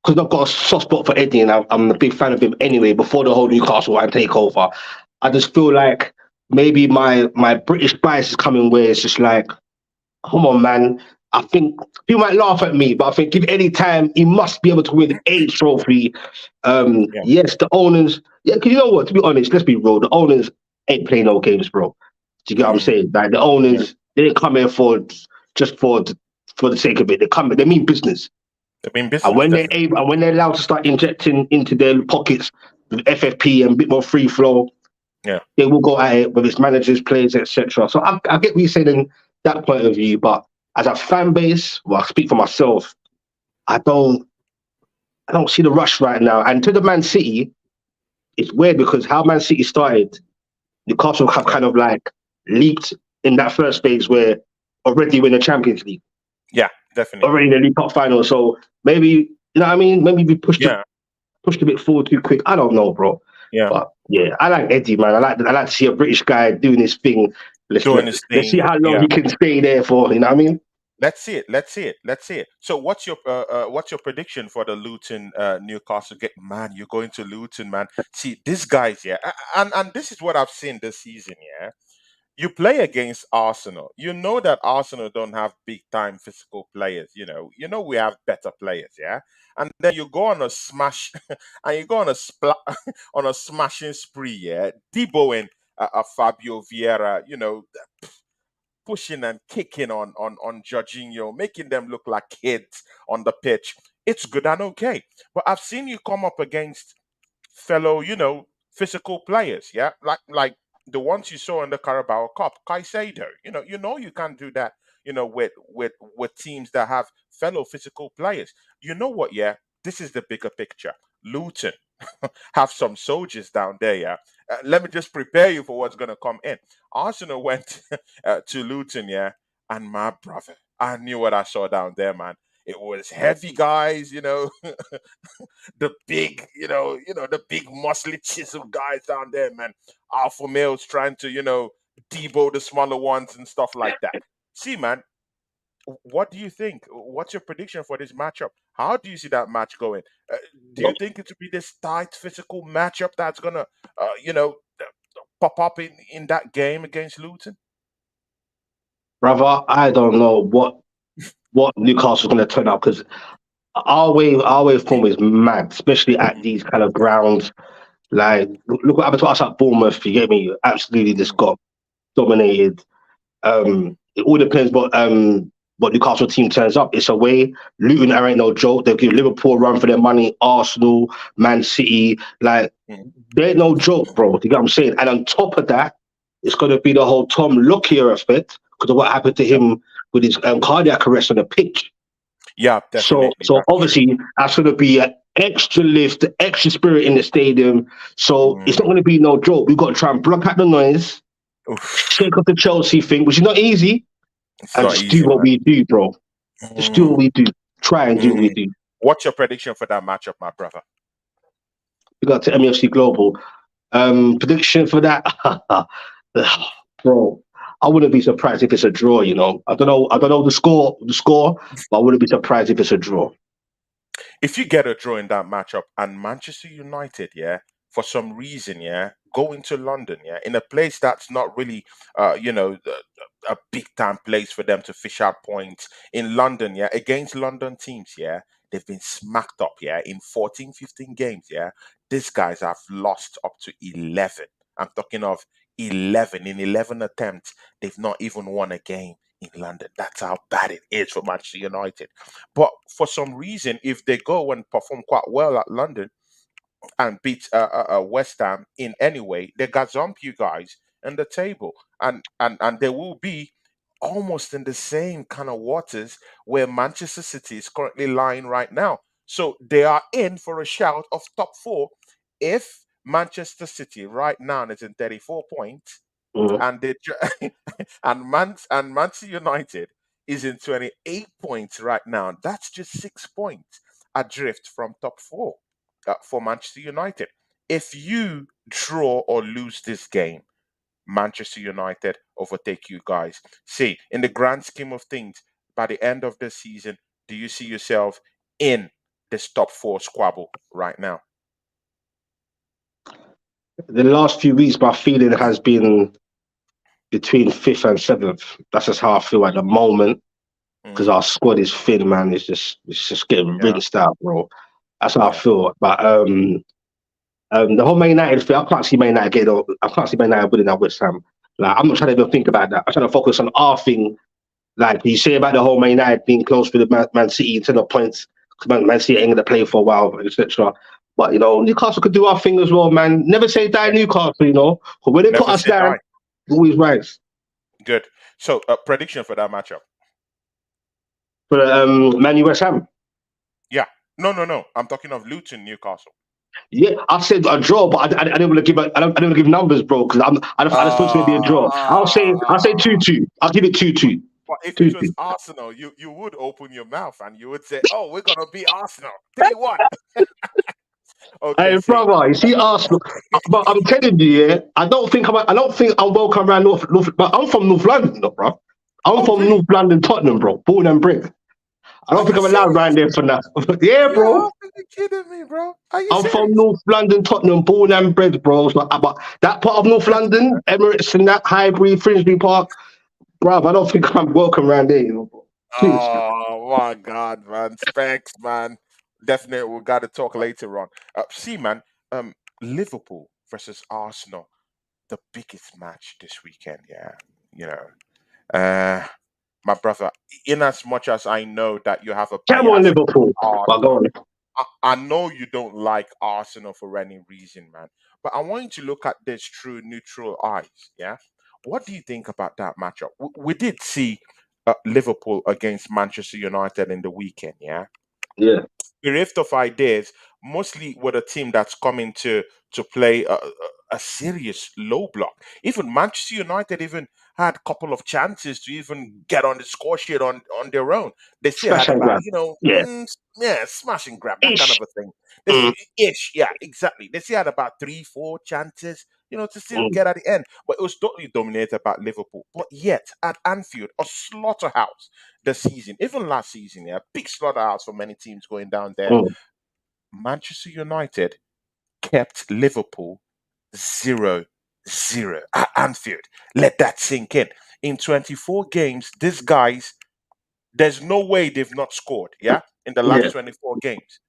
because I've got a soft spot for Eddie and I'm a big fan of him anyway. Before the whole Newcastle and takeover, I just feel like maybe my British bias is coming where it's just like, come on, man. I think people might laugh at me, but I think if any time he must be able to win a trophy. Yeah. Yes, the owners. Yeah, because you know what? To be honest, let's be real. The owners ain't playing no games, bro. Do you get what I'm Mm, saying? Like the yeah. owners, they didn't come here just for the sake of it. They mean business. They've been And business, when they're definitely. able, and when they're allowed to start injecting into their pockets with FFP and a bit more free flow, Yeah. They will go at it with its managers, players, etc. So I get what you're saying in that point of view, but as a fan base, well, I speak for myself. I don't I don't see the rush right now. And to the Man City, it's weird because how Man City started, Newcastle have Yeah. kind of like leaped in that first phase where already win the Champions League, Yeah. Definitely. already in the League Cup final. So maybe you know what I mean. Maybe we Yeah. pushed a bit forward too quick. I don't know, bro. Yeah. But yeah, I like Eddie, man. I like to see a British guy doing his thing. Doing his Let's see thing. how long Yeah. he can stay there for. You know what I mean? Let's see it. Let's see it. Let's see it. So, what's your prediction for the Luton Newcastle game? Man, you're going to Luton, man. See, these guys, yeah, and this is what I've seen this season. Yeah, you play against Arsenal. You know that Arsenal don't have big time physical players. You know we have better players. Yeah, and then you go on a smash, and you go on a on a smashing spree. Yeah, Debo and Fabio Vieira. Pushing and kicking on Jorginho, making them look like kids on the pitch. It's good and okay. But I've seen you come up against fellow, physical players, yeah? Like the ones you saw in the Carabao Cup, Caicedo. You can't do that, with teams that have fellow physical players. You know what, yeah? This is the bigger picture. Luton have some soldiers down there, yeah. Let me just prepare you for what's going to come in. Arsenal went to Luton, yeah, and my brother, I knew what I saw down there, man. It was heavy guys, the big, the big muscly chisel guys down there, man. Alpha males trying to, debo the smaller ones and stuff like that. See, man, what do you think? What's your prediction for this matchup? How do you see that match going? Do you think it will be this tight physical matchup that's gonna, pop up in that game against Luton? Brother, I don't know what Newcastle's going to turn out because our way of form is mad, especially at Mhm, these kind of grounds. Like, look what happened to us at Bournemouth. You get me? Absolutely, just mhm, got dominated. It all depends what Newcastle team turns up. It's away. Luton are ain't no joke. They'll give Liverpool a run for their money. Arsenal, Man City, like mhm. they ain't no joke, bro. You get what I'm saying? And on top of that, it's going to be the whole Tom Lockyer effect because of what happened to Yeah, him with his cardiac arrest on the pitch. yeah, So, definitely. so That's true. obviously that's going to be an extra lift, extra spirit in the stadium. So it's not Mm, going to be no joke. We've got to try and block out the noise, oof. shake up the Chelsea thing, which is not easy, It's and not just do easy, what man. we do, bro. Just do what Mm, we do. Try and do what we mm. do. What's your prediction for that matchup, my brother? We got to MEFC Global. Prediction for that, bro. I wouldn't be surprised if it's a draw. You know, I don't know. I don't know the score, but I wouldn't be surprised if it's a draw. If you get a draw in that matchup and Manchester United, yeah, for some reason, yeah, go into London, yeah, in a place that's not really, a big time place for them to fish out points in London, yeah, against London teams, yeah, they've been smacked up, yeah, in 14, 15 games, yeah. These guys have lost up to 11. I'm talking of 11. In 11 attempts, they've not even won a game in London. That's how bad it is for Manchester United. But for some reason, if they go and perform quite well at London and beat West Ham in any way, they gazump you guys in the table, and they will be almost in the same kind of waters where Manchester City is currently lying right now. So they are in for a shout of top four if Manchester City right now is in 34 points Mm. and and Manchester United is in 28 points right now. That's just 6 points adrift from top four for Manchester United. If you draw or lose this game, Manchester United overtake you guys. See, in the grand scheme of things, by the end of the season, do you see yourself in this top four squabble right now? The last few weeks, my feeling has been between fifth and seventh. That's just how I feel at the moment because Mm, our squad is thin, man. It's just getting yeah, rinsed out, bro. That's how I yeah. feel. But the whole Man United thing, I can't see Man United getting. I can't see Man United winning at West Ham. Like I'm not trying to even think about that. I'm trying to focus on our thing. Like you say about the whole Man United being close with the Man City in terms of points. 'Cause Man City ain't gonna play for a while, etc. But Newcastle could do our thing as well, man. Never say die, Newcastle. 'Cause when they put Never us say down, die. always rise. Good. So, prediction for that matchup. For Man U West Ham. Yeah. No. I'm talking of Luton, Newcastle. Yeah, I said a draw, but I didn't want to give I didn't want to give numbers, bro, because I just thought it was going to be a draw. I'll say 2-2. I'll give it 2-2. But if it 2-2. was Arsenal, you would open your mouth and you would say, "Oh, we're gonna beat Arsenal 3-1." Okay, Hey, see. brother, you see Arsenal, but I'm telling you, yeah, I don't think I'm welcome around North, but I'm from North London, though, bro. I'm Oh, from really? North London, Tottenham, bro. Born and bred. I Are don't think you I'm allowed serious? around there for now. Yeah, You bro. have to be kidding me, bro. Are you I'm from serious? North London, Tottenham, born and bred, bro. So, but that part of North London, Emirates and that, Highbury, Finsbury Park, bro, I don't think I'm welcome around there, bro. Seriously. Oh my God, man. Specs, man. Definitely, we got to talk later on. See, man. Um, Liverpool versus Arsenal, the biggest match this weekend. Yeah, you know. My brother. In as much as I know that you have a Come on, bias Liverpool. towards Well, go Arsenal, on. I know you don't like Arsenal for any reason, man. But I want you to look at this through neutral eyes. Yeah. What do you think about that matchup? We did see Liverpool against Manchester United in the weekend. Yeah. Yeah. Bereft of ideas, mostly with a team that's coming to play a serious low block. Even Manchester United even had a couple of chances to even get on the score sheet on their own. They still Smash had and about, grab. Yeah. yeah, smash and grab, that kind of Ish. a thing. This Mm, ish, yeah, exactly. They still had about 3, 4 chances, to still mm. get at the end. But it was totally dominated by Liverpool. But yet at Anfield, a slaughterhouse this season, even last season, yeah, big slaughterhouse for many teams going down there. Mm. Manchester United kept Liverpool 0-0 at Anfield. Let that sink in. In 24 games, these guys, there's no way they've not scored, yeah, in the Yeah. last 24 games.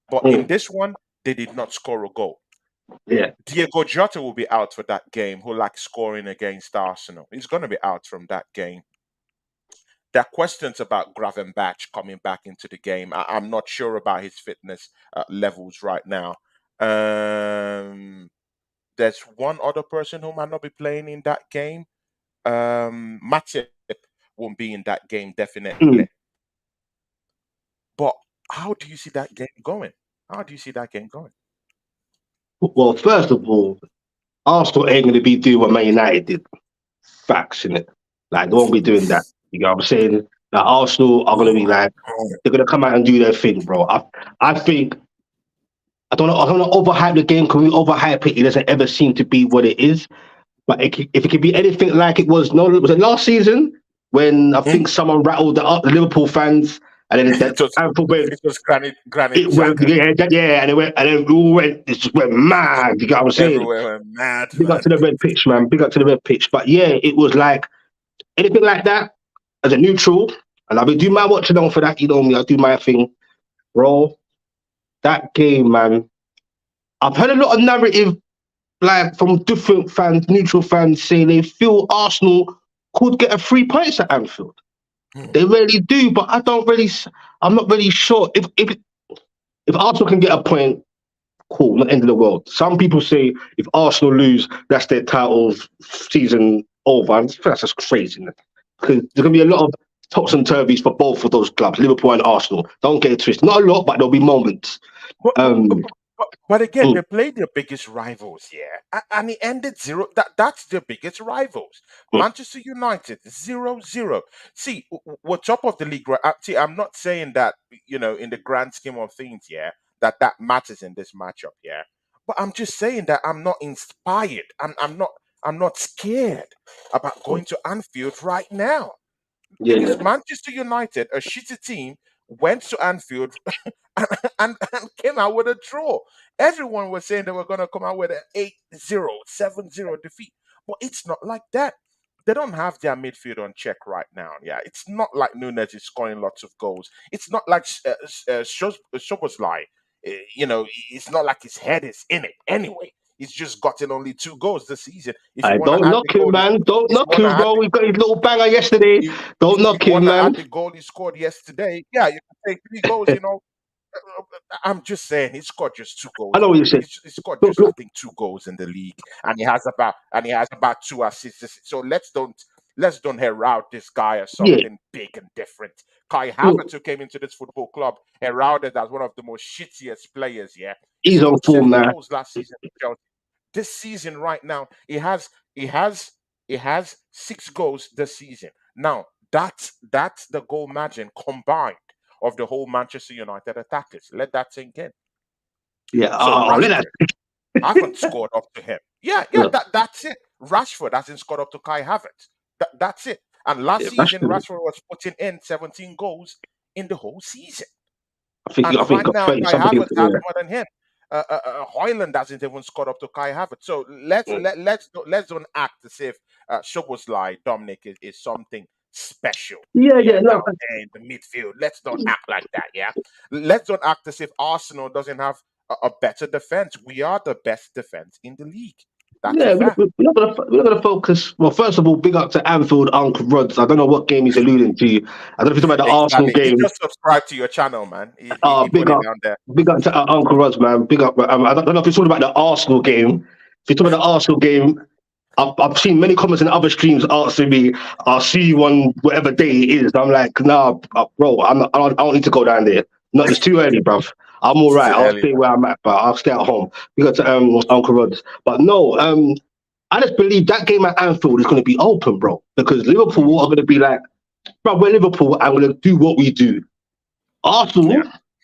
But in Mm. this one, they did not score a goal. Yeah. Diego Jota will be out for that game, who likes scoring against Arsenal. He's going to be out from that game. There are questions about Gravenbach coming back into the game. I'm not sure about his fitness levels right now. Um, there's one other person who might not be playing in that game. Matip won't be in that game definitely. Mm. But how do you see that game going? How do you see that game going? Well, first of all, Arsenal ain't going to be doing what Man United did. Facts, in it. Like, they won't be doing that. You know what I'm saying? Like, Arsenal are going to be like, they're going to come out and do their thing, bro. I think, I don't know, overhype the game. Can we overhype it? It doesn't ever seem to be what it is. But if it could be anything like it was, no, was it last season when I Hmm? think someone rattled the Liverpool fans, and then that it was Anfield went, it was Granite it went, Xhaka. yeah, and then we all went, it just went mad. You know what I'm saying? Everywhere went mad, Big up man. to the red pitch, man. Big up to the red pitch. But yeah, it was like anything like that as a neutral, and I'll be do my watching on for that. You know me, I do my thing, bro. That game, man. I've heard a lot of narrative like from different fans, neutral fans, saying they feel Arsenal could get a 3 points at Anfield. Hmm. They really do, but I don't really. I'm not really sure if Arsenal can get a point. Cool, not end of the world. Some people say if Arsenal lose, that's their title season over. And that's just crazy. Because there's gonna be a lot of tops and turvies for both of those clubs, Liverpool and Arsenal. Don't get it twisted. Not a lot, but there'll be moments. But, but, but, Um, but again, mm, they played their biggest rivals, yeah, and it ended 0. That's their biggest rivals. mm, Manchester United 0-0. See, we're top of the league, right? See, I'm not saying that in the grand scheme of things, yeah, that matters in this matchup, yeah. But I'm just saying that I'm not inspired. I'm not scared about mm. going to Anfield right now Yeah, because yeah. Manchester United, a shitty team, went to Anfield and came out with a draw. Everyone was saying they were going to come out with an 8-0, 7-0 defeat. But it's not like that. They don't have their midfield on check right now. Yeah, it's not like Nunes is scoring lots of goals. It's not like Szoboszlai. It's not like his head is in it anyway. He's just gotten only 2 goals this season. If you I want to don't add knock the him, goal, man. Don't if you knock want to him, add bro. the We got his little banger yesterday. if Don't if knock you him, want to add man. the goal he scored yesterday, yeah, you can take 3 goals. I'm just saying he scored just two I goals know in what the you league. said. He scored Look, just I look, think two goals in the league, and he has about two assists. So let's don't herald this guy as yeah, something big and different. Kai Havertz, look, who came into this football club, heralded as one of the most shittiest players. Yeah, he he's on scored form seven now. goals last season for Chelsea. This season, right now, he has 6 goals this season. Now that's the goal margin combined of the whole Manchester United attackers. Let that sink in. Yeah, So look at Rashford haven't scored up to him. Yeah, yeah, that. that's it. Rashford hasn't scored up to Kai Havertz. That's it. And last Yeah, season, Rashford. Rashford was putting in 17 goals in the whole season. I And think he right got now, 30 Kai something. Havertz has Yeah. more than him. Hoyland hasn't even scored up to Kai Havertz. So let's Mm. let let's don't act as if Szoboszlai Dominic is something special. Yeah, Yeah, yeah, down no, there in the midfield. Let's don't act like that. Yeah, let's don't act as if Arsenal doesn't have a better defense. We are the best defense in the league. That's a yeah, fact. we're not gonna focus. Well, first of all, big up to Anfield Uncle Rods. I don't know what game he's alluding to. I don't know if he's talking about the Arsenal Exactly. He game. just subscribed to your channel, man. He Big put it up, down there. big up to Uncle Rods, man. Big up. I don't know if he's talking about the Arsenal game. If you're talking about the Arsenal game, I've seen many comments in other streams asking me, "I'll see you on whatever day it is." I'm like, nah, bro, I don't need to go down there. No, it's too early, bruv. I'm all It's right. too I'll early, stay man. where I'm at, but I'll stay at home because Uncle Rods. But no, I just believe that game at Anfield is going to be open, bro. Because Mm, Liverpool are going to be like, bro, we're Liverpool and we're going to do what we do. yeah. Arsenal,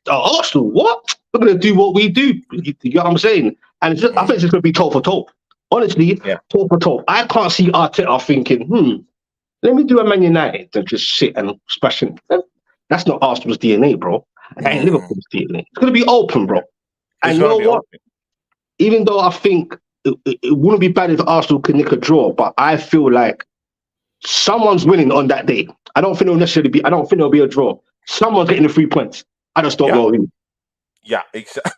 Arsenal, what? We're going to do what we do. You get what I'm saying? And I think it's Mm, going to be toe for toe. Honestly, yeah. toe for toe. I can't see Arteta thinking, let me do a Man United and just sit and splash in. That's not Arsenal's DNA, bro. That ain't Mm, Liverpool's DNA. It's going to be open, yeah. bro. It's And you gonna know be what? open. Even though I think it wouldn't be bad if Arsenal could nick a draw, but I feel like someone's winning on that day. I don't think it'll necessarily be. I don't think it'll be a draw. Someone's getting the 3 points. I just don't Yeah. know who. Yeah. Exactly.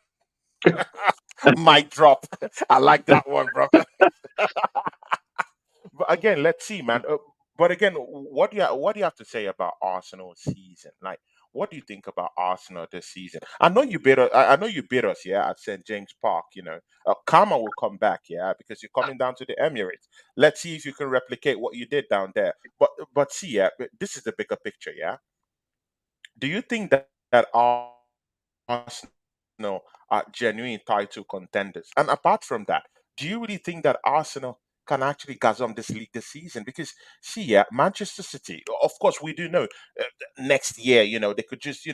Mic drop. I like that one, bro. But again, let's see, man. But again, what do you have to say about Arsenal season? Like, what do you think about Arsenal this season? I know you beat us. I know you beat us, yeah, at St James Park. Karma will come back, yeah, because you're coming down to the Emirates. Let's see if you can replicate what you did down there. But see, yeah, this is the bigger picture, yeah. Do you think that Arsenal are genuine title contenders? And apart from that, do you really think that Arsenal can actually gazum this league this season? Because see, yeah, Manchester City, of course, we do know next year, they could just,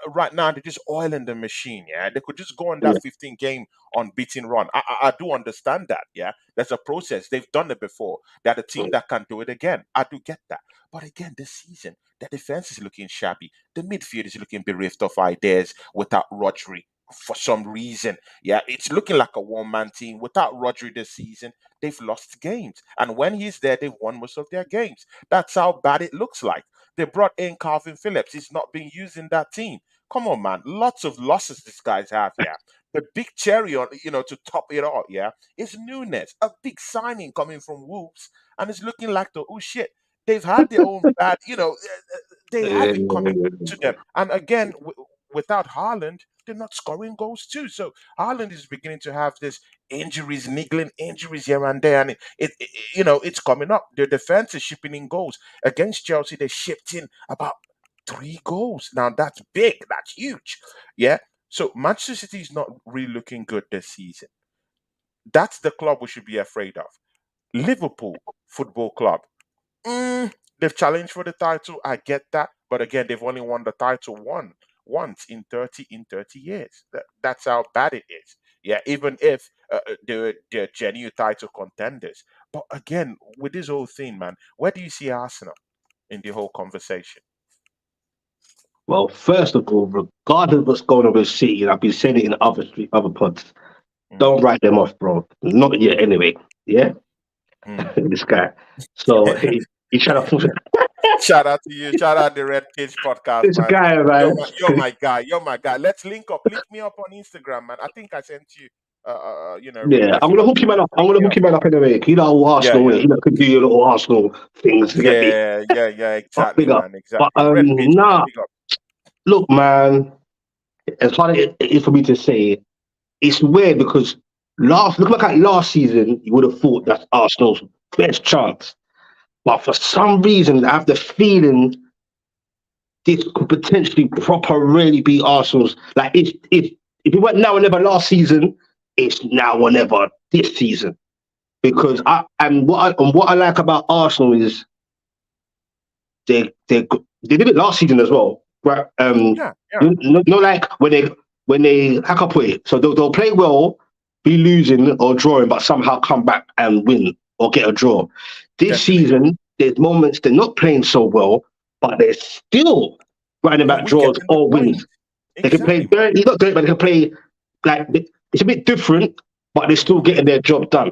right now they're just oiling the machine. Yeah, they could just go on Yeah. that 15 game unbeaten run. I do understand that. Yeah, there's a process. They've done it before. They're the team that can do it again. I do get that. But again, this season, the defense is looking shabby. The midfield is looking bereft of ideas without Rodri for some reason. Yeah, it's looking like a one-man team. Without Rodri this season, they've lost games. And when he's there, they've won most of their games. That's how bad it looks like. They brought in Calvin Phillips. He's not being used in that team. Come on, man. Lots of losses these guys have, yeah. The big cherry on, to top it all, yeah, is Nunes, a big signing coming from Wolves, and it's looking like oh shit, they've had their own bad, they have it coming to them. And again, without Haaland, they're not scoring goals too. So Haaland is beginning to have this injuries, niggling injuries here and there, and it's coming up. Their defense is shipping in goals against Chelsea. They shipped in about 3 goals. Now that's big. That's huge. Yeah. So Manchester City is not really looking good this season. That's the club we should be afraid of. Liverpool Football Club. Mm, they've challenged for the title. I get that, but again, they've only won the title once in 30 years. That's how bad it is. Yeah, even if they're genuine title contenders. But again, with this whole thing, man, where do you see Arsenal in the whole conversation? Well, first of all, regardless of what's going on with City, and I've been saying it in other pods, Mm, don't write them off, bro. Not yet, anyway. Yeah, mm. this guy. So he trying to Shout out to you. Shout out the Red Cage podcast, this man. guy, You're man. my, you're my guy. You're my guy. Let's link up. Link me up on Instagram, man. I think I sent you, a Yeah, I'm request gonna on hook you man up. I'm link gonna me hook up. you man up anyway. You know Yeah, Arsenal, yeah, innit? You know, could do your little Arsenal things to get me. yeah. But Exactly, big up. man. But Exactly. Red Cage, man. nah, Big up. look, man. as hard as it is for me to say, it's weird because look back at last season, you would have thought that's Arsenal's best chance. But for some reason, I have the feeling this could potentially proper really be Arsenal's. Like if it went now or never last season, it's now or never this season. Because what I like about Arsenal is they did it last season as well. Right? Yeah, yeah, No, like when they how can I put it? So they'll play well, be losing or drawing, but somehow come back and win or get a draw. This definitely. season, there's moments they're not playing so well, but they're still writing about We draws getting the or point. wins. They can play Exactly, man. dirty, not dirty, but they can play like it's a bit different, but they're still Hmm. getting their job done.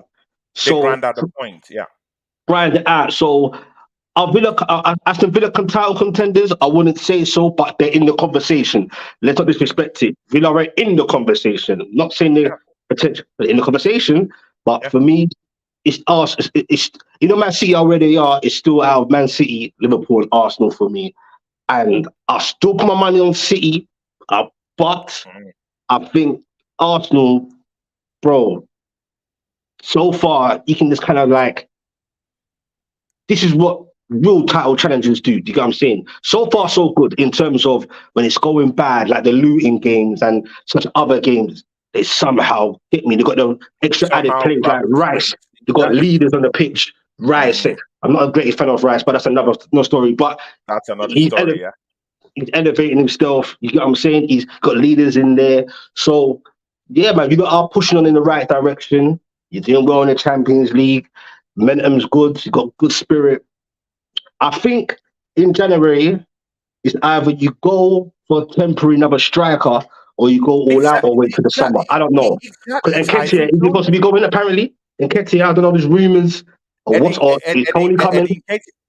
They So grind out the point. Yeah. grind it out. So Aston Villa title contenders, I wouldn't say so, but they're in the conversation. Let's not disrespect it. Villa are in the conversation. Not saying they're Yeah, potential in the conversation, but yeah. for me, it's us. It's Man City are where they are. It's still out of Man City, Liverpool, and Arsenal for me. And I still put my money on City, but Mhm. I think Arsenal, bro. So far, you can just kind of like this is what real title challenges do. Do you get what I'm saying? So far, Mhm. so good in terms of when it's going bad, like the looting games and such other games. They somehow hit me. They got the extra added Somehow players grab like the Rice. strings. They got Exactly. leaders on the pitch. Rice. Hmm. I'm not a greatest fan of Rice, but that's another no story. But That's another he's, story. Yeah. he's elevating himself. You get what I'm saying? He's got leaders in there. So yeah, man, you are pushing on in the right direction. You're doing well in the Champions League. Momentum's good. You got good spirit. I think in January it's either you go for temporary another striker or you go all out Exactly. or wait for the summer. I don't know. Exactly. Because It's Nketiah Ivan is he supposed to Tony. be going apparently? Nketiah, I don't know, there's rumours or what's Eddie or is Tony coming?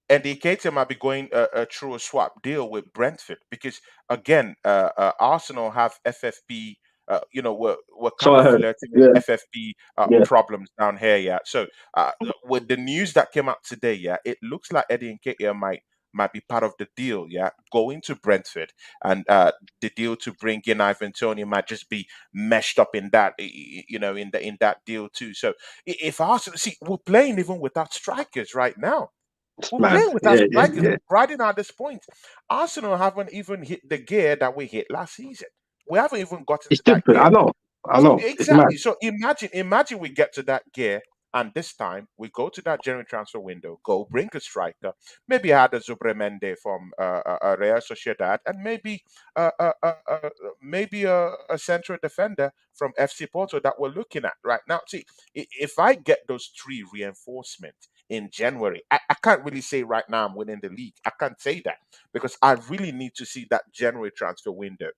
Eddie Nketiah might be going through a swap deal with Brentford because again, Arsenal have FFP. We're So kind I of heard. flirting with Yeah, FFP yeah. problems down here. Yeah. So with the news that came out today, yeah, it looks like Eddie Nketiah might be part of the deal. Yeah, going to Brentford and the deal to bring in Ivan Tony might just be meshed up in that in that deal too. So if Arsenal see, we're playing even without strikers right now. It's We're mad. playing without Yeah, yeah, strikers, yeah. riding at this point. Arsenal haven't even hit the gear that we hit last season. We haven't even gotten It's to that different. gear. I know. I So know. It's mad. exactly. So imagine we get to that gear, and this time we go to that January transfer window, go bring a striker, maybe add a Zubremende from Real Sociedad, and maybe a central defender from FC Porto that we're looking at right now. See, if I get those three reinforcements in January, I can't really say right now I'm winning the league. I can't say that because I really need to see that January transfer window.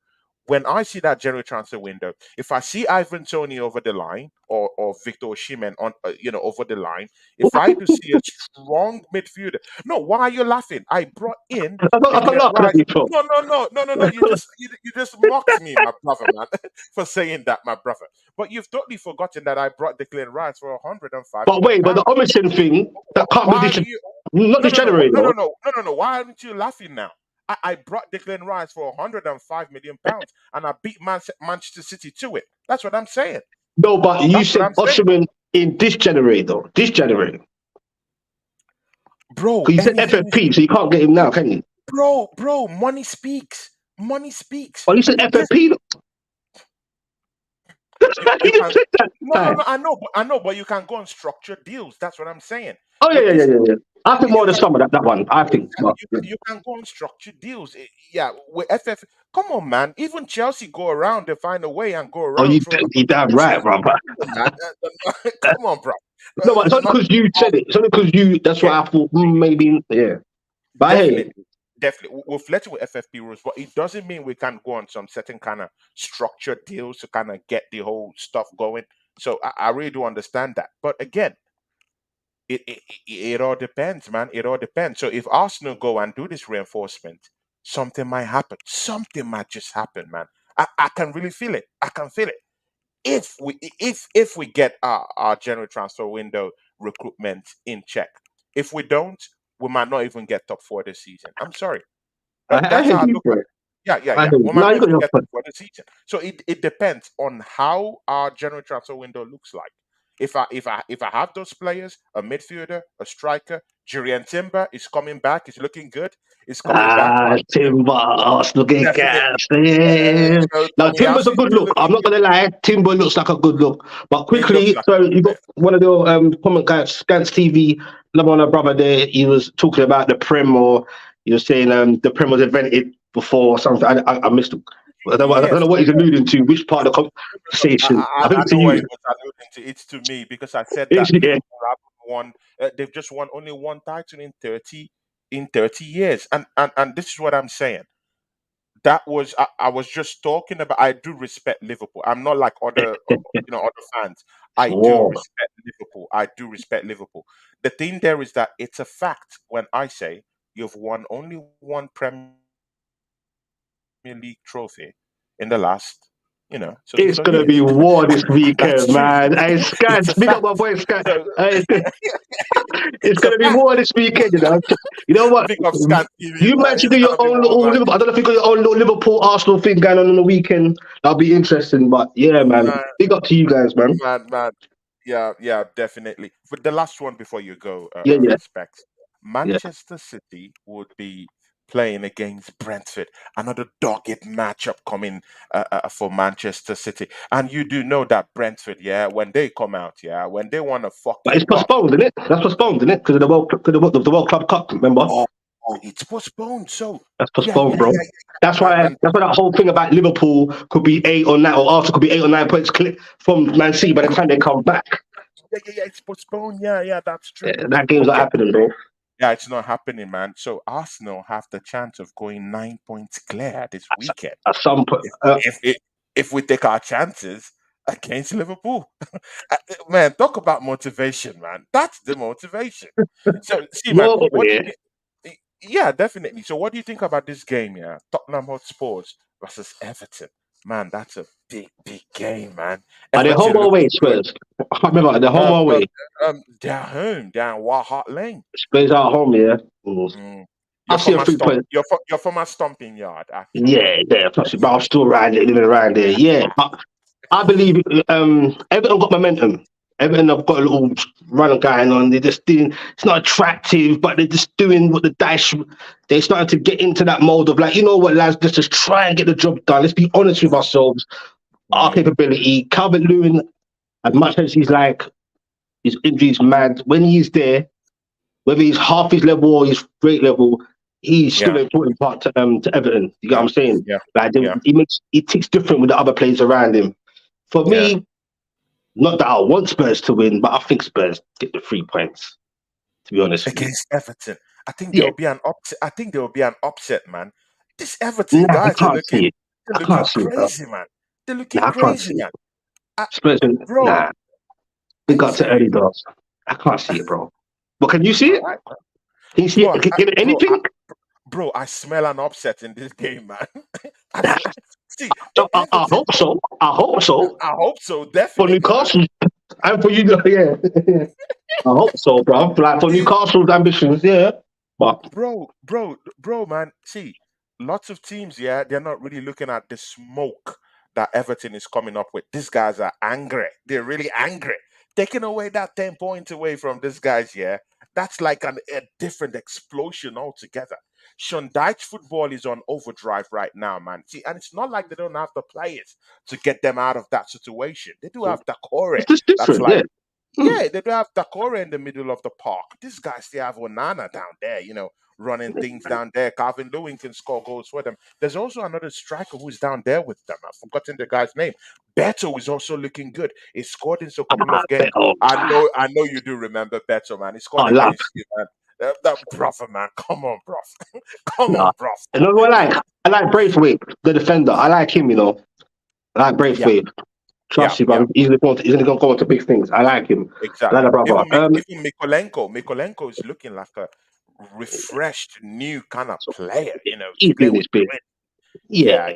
When I see that January transfer window, if I see Ivan Tony over the line or Victor Osimhen on over the line, if I do see a strong midfielder, no, why are you laughing? I brought in I'm not Declan laughing at Rice. you, bro. No. You just mocked me, my brother, man, for saying that, my brother. But you've totally forgotten that I brought Declan Rice for 105 But million wait, but the pounds. Omission thing, that can't be Why this are you? not No, this no, no, January no, no, though. no, no, no, no. Why aren't you laughing now? I brought Declan Rice for 105 million pounds, and I beat Manchester City to it. That's what I'm saying. No, but you That's what said I'm saying, Osimhen in this January though. This January. bro. Because you said Anything is FFP, so you can't get him now, can you? bro. Money speaks. Money speaks. But you said This FFP. you You just can. said that No. time. I know, but you can go on structured deals. That's what I'm saying. Oh yeah, With yeah, yeah, this, yeah, yeah. I think you more the can. summer that one. I think. Exactly. But, yeah. You can go on structured deals. Yeah, with FF. Come on, man. Even Chelsea go around to find a way and go Oh, around through a lot you of damn bullshit. right, bro. Come on, man. Come on, bro. No, but it's only Not because you said it. It's only because you. That's what yeah, I thought. Maybe, yeah. But hey, definitely. Definitely, we're flirting with FFP rules, but it doesn't mean we can't go on some certain kind of structured deals to kind of get the whole stuff going. So I really do understand that. But again, it all depends, man. It all depends. So if Arsenal go and do this reinforcement, something might happen. Something might just happen, man. I can really feel it. I can feel it. If we get our general transfer window recruitment in check. If we don't, we might not even get top four this season. I'm sorry. I That's hear how I you, look at bro. it. Well, man, No, you don't got your forget point. for the season. So it depends on how our general transfer window looks like. If I have those players, a midfielder, a striker, Jurian Timber is coming back. He's looking good. He's coming back. So Timber, Arsenal get definitely, gas. Yeah. Now, Tommy Timber's a is good still look. I'm looking not good. gonna lie. Timber looks like a good look. But He looks quickly, like a so good you got player. one of your comment guys, Scans TV, another one, a brother there. He was talking about the Prem, or he was saying the Prem was invented before or something. I missed. I don't Yes, know what he's alluding to. Which part of the conversation? I think I it's to know what he you. was alluding to. It's to me because I said that Yeah. Liverpool have won. They've just won only one title in 30 years, and this is what I'm saying. That was I was just talking about. I do respect Liverpool. I'm not like other fans. I do War. respect Liverpool. I do respect Liverpool. The thing there is that it's a fact when I say you've won only one Premier League trophy in the last, It's so gonna be years. war this That's weekend, true. man. Hey, It's Scans, a big up my fact. boy Scans. So Hey, it's it's a gonna be fact. war this weekend, you know. You know what? Big up Scan TV, You man. managed to It's do your gonna be own war, little man. Liverpool. I don't know if you got your own little Liverpool Arsenal thing going on the weekend. That'll be interesting. But yeah, man. Man, Big up to you guys, man. man. Yeah, definitely. But the last one before you go, Yeah, yeah, Specs. yeah. Manchester City would be playing against Brentford. Another dogged matchup coming for Manchester City. And you do know that Brentford, yeah, when they come out, yeah, when they want to fuck But it's you up, postponed, isn't it? That's postponed, isn't it? Because of the World Club Cup. Remember? oh, it's postponed. So, That's yeah, postponed, bro. That's why. and That's why that whole thing about Liverpool could be 8 or 9, or Arsenal could be 8 or 9 points from Man City by the time they come back. it's postponed. Yeah, that's true. That game's not Okay. happening, bro. Yeah, it's not happening, man. So Arsenal have the chance of going 9 points clear this weekend At some point, if if we take our chances against Liverpool. Man, talk about motivation, man. That's the motivation. So see, man, well, what do yeah. you think? Yeah, definitely. So what do you think about this game? Yeah, Tottenham Hotspurs versus Everton. Man, that's a big game, man. Are they home Everton or away, looking good. Spurs? I can't remember. Are they home or away? They're home down Hart Lane. Spurs are at home, yeah. Mm. I see a 3 point. You're from a stomping yard, actually. Yeah, yeah. Plus, but I'm still around there, living around there. Yeah, I believe Everton got momentum. Everton have got a little run going on. They're just doing. It's not attractive, but they're just doing what the dice. They're starting to get into that mold of like, you know what, lads, let's just try and get the job done. Let's be honest with ourselves. Our Mm. capability. Calvert Lewin, as much as he's like his injuries mad, when he's there, whether he's half his level or his great level, he's still Yeah, an important part to Everton. You get what yeah, I'm saying? yeah, Like yeah, he ticks different with the other players around him. For yeah. me, not that I want Spurs to win, but I think Spurs get the 3 points. To be honest with you, Against Everton, I think there yeah. will be an upset. I think there will be an upset, man. These Everton Nah, I guys can't see it. they're I can't looking see it, bro. crazy, man. They're looking Nah, I can't crazy, see it. man. I, Spurs, bro, nah. are Big you up to early serious? doors. I can't see it, bro. But can you see All it? right, Can you see bro, it? Can anything? I smell an upset in this game, man. See, I Everton. hope so. I hope so. I hope so, For definitely, man. Newcastle and for you, yeah. I hope so, bro. Like for See, Newcastle's ambitions, yeah. But bro, man. See, lots of teams, yeah, they're not really looking at the smoke that Everton is coming up with. These guys are angry. They're really angry. Taking away that 10 points away from these guys, yeah, that's like a different explosion altogether. Sean Dyche football is on overdrive right now, man. See, and it's not like they don't have the players to get them out of that situation. They do have the core. it's just That's different, yeah. like Mm. yeah, they do have Dakora in the middle of the park. These guys, they have Onana down there, running things down there. Calvin Lewin can score goals for them. There's also another striker who's down there with them. I've forgotten the guy's name. Beto is also looking good. He scored in a couple Ah, of games. oh, I know you do remember Beto, man. He scored I love. against you, man. That brother, man. Come on, bro. Come Nah. on, bro. You know what I like? I like Braithwaite, the defender. I like him, you know. I like Yeah, Braithwaite. yeah, Trust you, yeah. but he's gonna go on to big things. I like him. I like Exactly. the brother. Even Mikolenko is looking like a refreshed new kind of player. He's He's playing doing with his bit. grit. Yeah,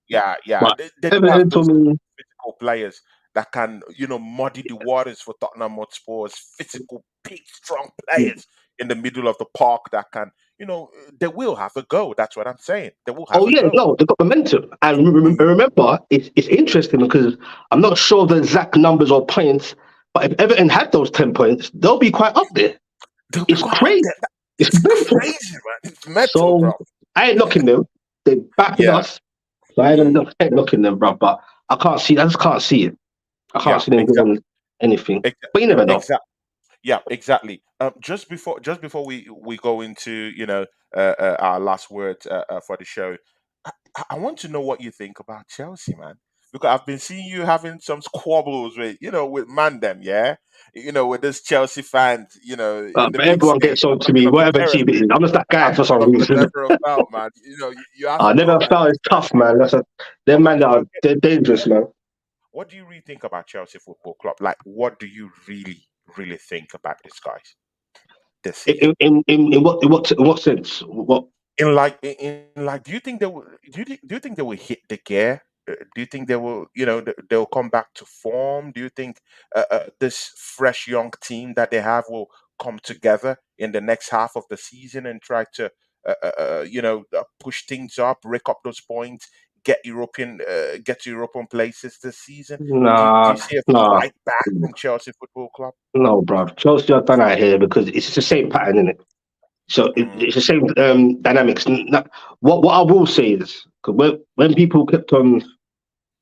Yeah. but They do have Everton for those me, physical players that can, muddy the waters for Tottenham Hotspurs. Physical, big, strong yeah, players in the middle of the park that can, they will have a go. That's what I'm saying. They will have Oh a yeah, go. no, they got momentum. And remember, it's interesting because I'm not sure the exact numbers or points, but if Everton had those 10 points, they'll be quite up there. They'll be It's quite up crazy. there. It's It's mental. crazy, man. It's mental, bro. So I ain't knocking them. They're backing Yeah. us. So Mm. I ain't knocking them, bro. But I can't see. I just can't see it. I can't Yeah. see them Exactly. doing anything. But you never know. Exactly. Yeah, exactly. Just before we go into our last word for the show, I want to know what you think about Chelsea, man. Because I've been seeing you having some squabbles with Mandem, yeah. With this Chelsea fans, in the But big everyone stage, gets on to talking me, on the whatever terrace. team it is. I'm just that guy I'm for some talking on the reason. never about, man. You have I to never go and felt it's tough, man. Them man that are they're dangerous, man. what do you really think about Chelsea Football Club? Like, what do you really, really think about these guys this season? In what sense? What In like, do you think they will? Do you think they will hit the gear? Do you think they will? They'll come back to form. Do you think this fresh young team that they have will come together in the next half of the season and try to, push things up, rake up those points, get to European places this season? Do you nah, see a nah, fight back from Chelsea Football Club? no, bro. Chelsea are done out here because it's the same pattern, isn't it? So Mm, it's the same dynamics. What I will say is, because when people kept on,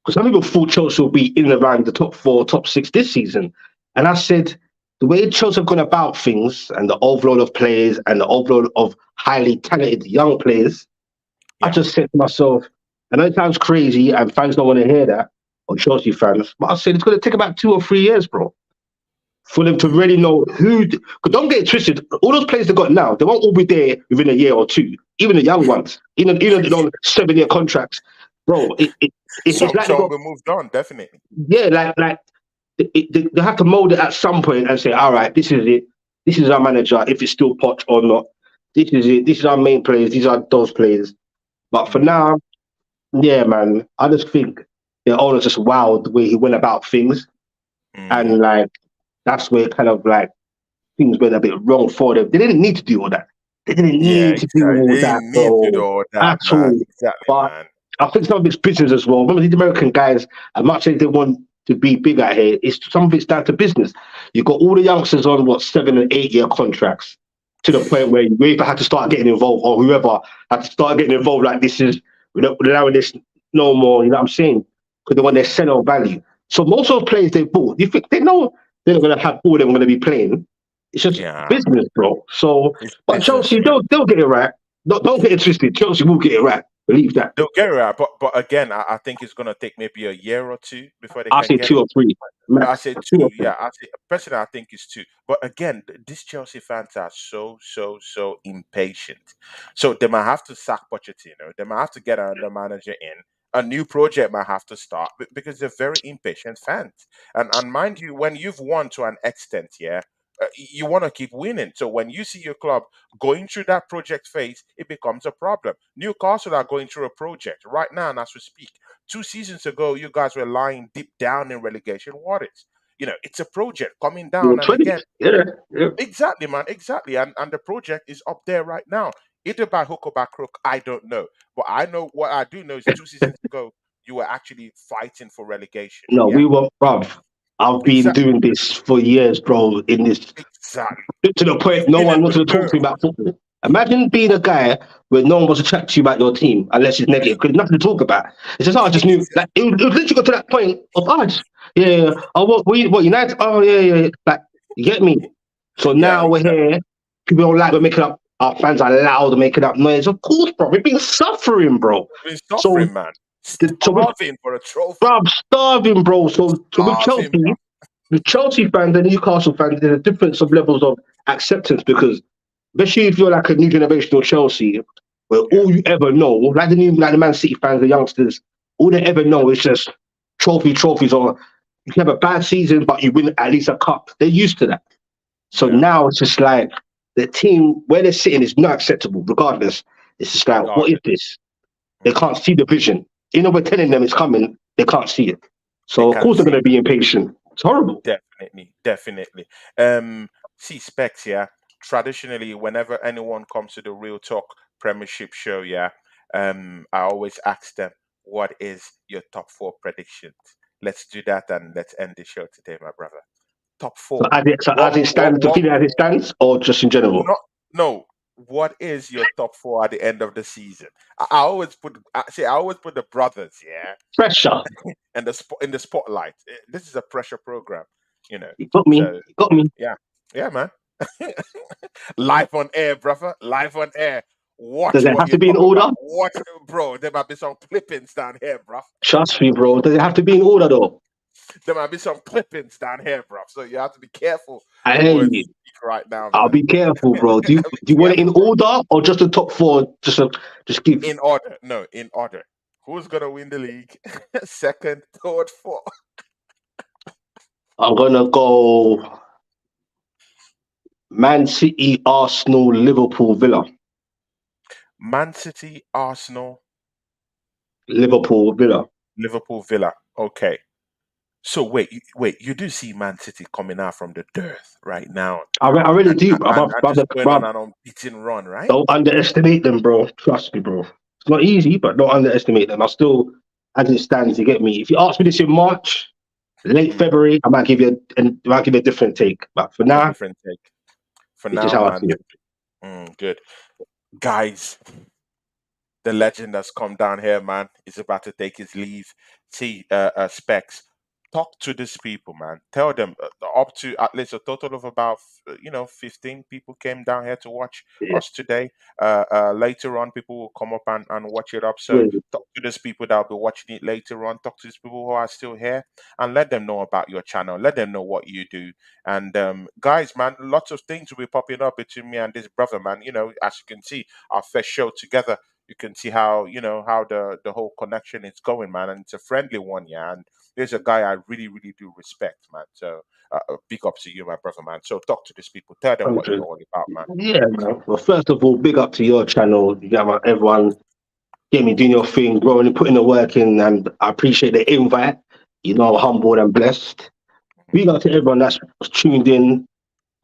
because some people thought Chelsea would be in and around the top four, top six this season, and I said the way Chelsea have gone about things and the overload of players and the overload of highly talented young players, I yeah. just said to myself, I know it sounds crazy and fans don't want to hear that, or Chelsea fans, but I said it's going to take about 2 or 3 years, bro, for them to Mm, really know who. Because don't get it twisted, all those players they got now, they won't all be there within a year or two. Even the young ones, even on 7 year contracts, bro. It's some like they some got will moved on definitely. yeah, like they have to mold it at some point and say, all right, this is it. This is our manager, if it's still Poch or not. This is it. This is our main players. These are those players. But for Mm, now, yeah, man, I just think the owner's just wild the way he went about things, mm. and like that's where kind of like things went a bit wrong for them. They didn't need to do all that. They didn't Yeah, need to do exactly. all They that, didn't need to do bro, all that, at man. all. Exactly, But man. I think some of it's business as well. Remember, these American guys, as much as they want to be big out here, it's some of it's down to business. You got all the youngsters on 7 and 8 year contracts to the point where you either had to start getting involved or whoever had to start getting involved. Like this is we're not allowing this no more. You know what I'm saying? Because they want their Mm, sell value. So most of the players they bought, you think they know they're not going to have all of them going to be playing. It's just yeah, business, bro. So, it's but business. Chelsea, they'll get it right. Don't get it twisted. Chelsea will get it right. Believe that. They'll get it right, but again, I think it's gonna take maybe a year or two before they I'll can say get two it. or three I max. say Two two. or three. Yeah, I say personally, I think it's two. But again, these Chelsea fans are so impatient. So they might have to sack Pochettino. They might have to get another manager in. A new project might have to start because they're very impatient fans. And mind you, when you've won to an extent, yeah, you want to keep winning. So when you see your club going through that project phase, it becomes a problem. Newcastle are going through a project right now, and as we speak. 2 seasons ago, you guys were lying deep down in relegation waters. It's a project coming You're down, and 20. again, Yeah, yeah. exactly, man, exactly, and the project is up there right now. Either by hook or by crook, I don't know, but I know what I do know is 2 seasons ago, you were actually fighting for relegation. No, Yeah, we were, bruv. I've been exactly, doing this for years, bro. In this exactly. to the point You've no been one able wanted to to talk go. to me about football. Imagine being a guy where no one wants to chat to you about your team unless it's negative because there's nothing to talk about. It's just, oh, I just knew, like, it was literally got to that point of, oh, yeah, oh, what, United? Oh, yeah, yeah, yeah. Like, you get me? So Yeah, now we're exactly. here. People don't like we're making up, our fans are loud, making up noise. Of course, bro. We've been suffering, bro. Been So, suffering, man, with, starving for a trophy, bro, I'm starving, bro. So starving, bro. with Chelsea fans and Newcastle fans, there's a difference of levels of acceptance because especially if you're like a new generation of Chelsea, where Yeah, all you ever know, like the Man City fans, the youngsters, all they ever know is just trophies, or you can have a bad season, but you win at least a cup. They're used to that. So yeah. now it's just like the team where they're sitting is not acceptable, regardless. It's just like, what is Regardless. this? They Mm. can't see the vision. We're telling them it's coming, they can't see it. They So of can't course they're see. gonna be impatient. It's horrible. Definitely, definitely. See, Specs, yeah. traditionally, whenever anyone comes to the Real Talk Premiership show, yeah, I always ask them, what is your top four predictions? Let's do that and let's end the show today, my brother. Top So four. as it stands, the feeling as it stands, or just in general? No, no. What is your top four at the end of the season? I always put, I always put the brothers, yeah, Pressure. and in the spotlight. This is a pressure program, you know. You got me. So You got me. yeah, yeah, man. Live on air, brother. Live on air. Does Watch it what have to you be in talk order? about. Watch, bro. There might be some clippings down here, bro. Trust me, bro. Does it have to be in order though? There might be some clippings down here, bro. So you have to be careful I the hear words you you. speak right now, I'll man. be careful, bro. Do Be you want it in careful, bro. order or just the top four? Just give. In order. No, in order. Who's gonna win the league? Second, third, fourth. I'm gonna go Man City, Arsenal, Liverpool, Villa. Man City, Arsenal, Liverpool, Villa. Liverpool, Villa. Okay. So wait. You do see Man City coming out from the dirt right now, I really do, bro. and just going on an unbeaten run, right? Don't underestimate them, bro. Trust me, bro. It's not easy, but don't underestimate them. I still, as it stands, you get me. If you ask me this in March, late Mm, February, I might give you a different take. But for a now, different take. For it's just now, how I man. see it. Good. Guys, the legend that's come down here, man, is about to take his leave. See, Specs, talk to these people, man. Tell them up to at least a total of about 15 people came down here to watch Yeah. us today. Later on, people will come up and watch it up. So Well, talk to these people that'll be watching it later on. Talk to these people who are still here and let them know about your channel. Let them know what you do. And guys, man, lots of things will be popping up between me and this brother, man. As you can see, our first show together, you can see how how the whole connection is going, man, and it's a friendly one, yeah. And there's a guy I really really do respect, man. So big up to you, my brother, man. So talk to these people, tell them what 100. you're all about, man. Yeah, man. Well, first of all, big up to your channel. You got everyone get me doing your thing, growing and putting the work in, and I appreciate the invite. I'm Mhm, humbled and blessed. mhm. Big up to everyone that's tuned in,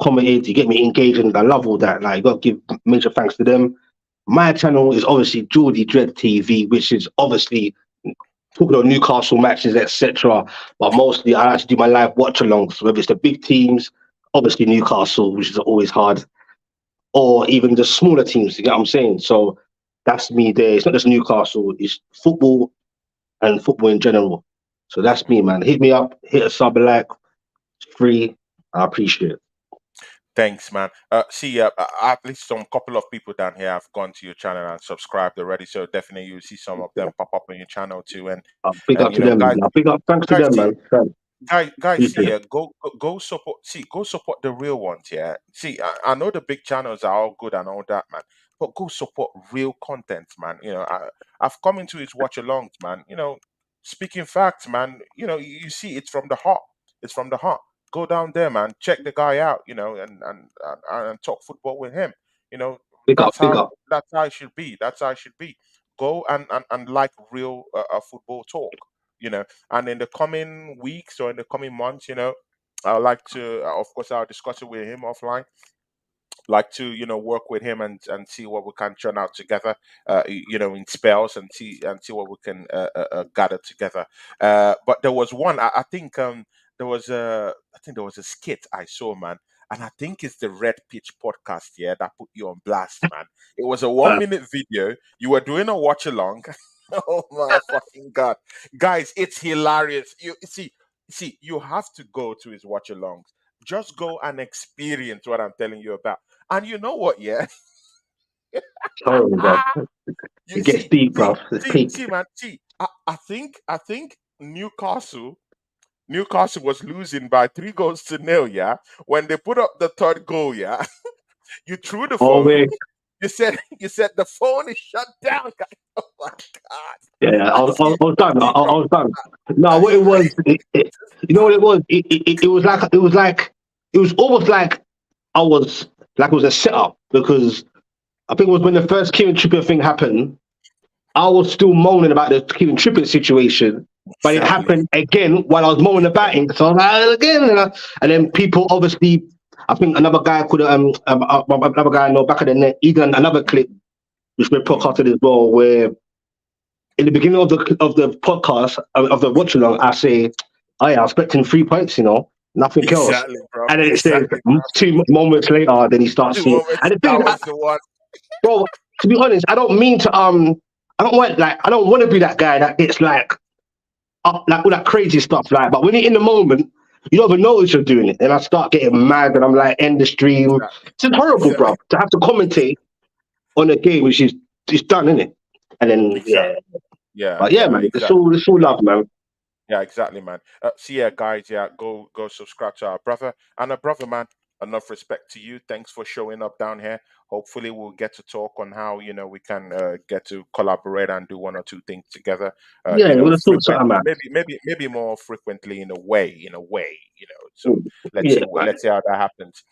commented, you get me engaged, and I love all that. Like, you got to give major thanks to them. My channel is obviously Geordie Dread TV, which is obviously talking about Newcastle matches, etc. But mostly, I actually do my live watch-alongs, whether it's the big teams, obviously Newcastle, which is always hard, or even the smaller teams. You get what I'm saying? So that's me there. It's not just Newcastle; it's football and football in general. So that's me, man. Hit me up, hit a sub, a like, it's free. I appreciate it. Thanks, man. See, at least some couple of people down here have gone to your channel and subscribed already. So definitely you'll see some of them pop up on your channel too. Big And up to them, man. Big up, thanks to them, see, man. Thanks. guys, see, Appreciate it. go support. See, go support the real ones. Yeah. See, I know the big channels are all good and all that, man. But go support real content, man. I've come into his watch alongs, man. Speaking facts, man. You see, it's from the heart. It's from the heart. Go down there, man. Check the guy out. And talk football with him. You know, Big up, that's big how up. that's how it should be. That's how it should be. Go and like real football talk. And in the coming weeks or in the coming months, I'd like to, of course, I'll discuss it with him offline. Like to work with him and see what we can churn out together, in spells and see what we can gather together. But there was one, I think there was a skit I saw, man. And I think it's the Red Pitch podcast, yeah, that put you on blast, man. It was a one Uh, minute video. You were doing a watch along. Oh my fucking god, guys, it's hilarious. You see, you have to go to his watch alongs. Just go and experience what I'm telling you about. And you know what? Yeah, sorry, bro. you It gets deep, bro. It's peak. see, man. See, I think Newcastle was losing by 3 goals to nil. Yeah, when they put up the third goal, yeah, you threw the phone. Always. You said the phone is shut down, guys. Oh my god! Yeah, I see, I was done. see, I bro. was done. No, I what it was, you know what it was? It was almost like I was like it was a setup because I think it was when the first Kieran Trippier thing happened. I was still moaning about the Kieran Trippier situation, but it Exactly. happened again while I was moaning about it. So I was like, again, and then people obviously I think another guy could another guy I know back of the net. He done another clip which we podcasted as well, where in the beginning of the podcast of the watch along, I say, "Oh yeah, I'm expecting 3 points, nothing else." Exactly, bro. And then it says Exactly, bro. 2 moments later, then he starts Two seeing. moments. And the thing That is, was the one. bro, to be honest, I don't mean to I don't want to be that guy that gets like up like all that crazy stuff, like, but when you're in the moment, you don't even notice you're doing it. And I start getting mad and I'm like, end the stream. Exactly. It's just horrible, Exactly. bro, to have to commentate on a game which is it's done, isn't it? And then yeah. Exactly. Yeah, But yeah, yeah, man, exactly. it's all love, man. Yeah, exactly, man. So yeah, guys, yeah, go subscribe to our brother and a brother, man. Enough respect to you. Thanks for showing up down here. Hopefully, we'll get to talk on how we can get to collaborate and do one or two things together. Yeah, we're gonna sort something, Frequently, man. maybe more frequently in a way, So Mm. Yeah, man. let's see how that happens.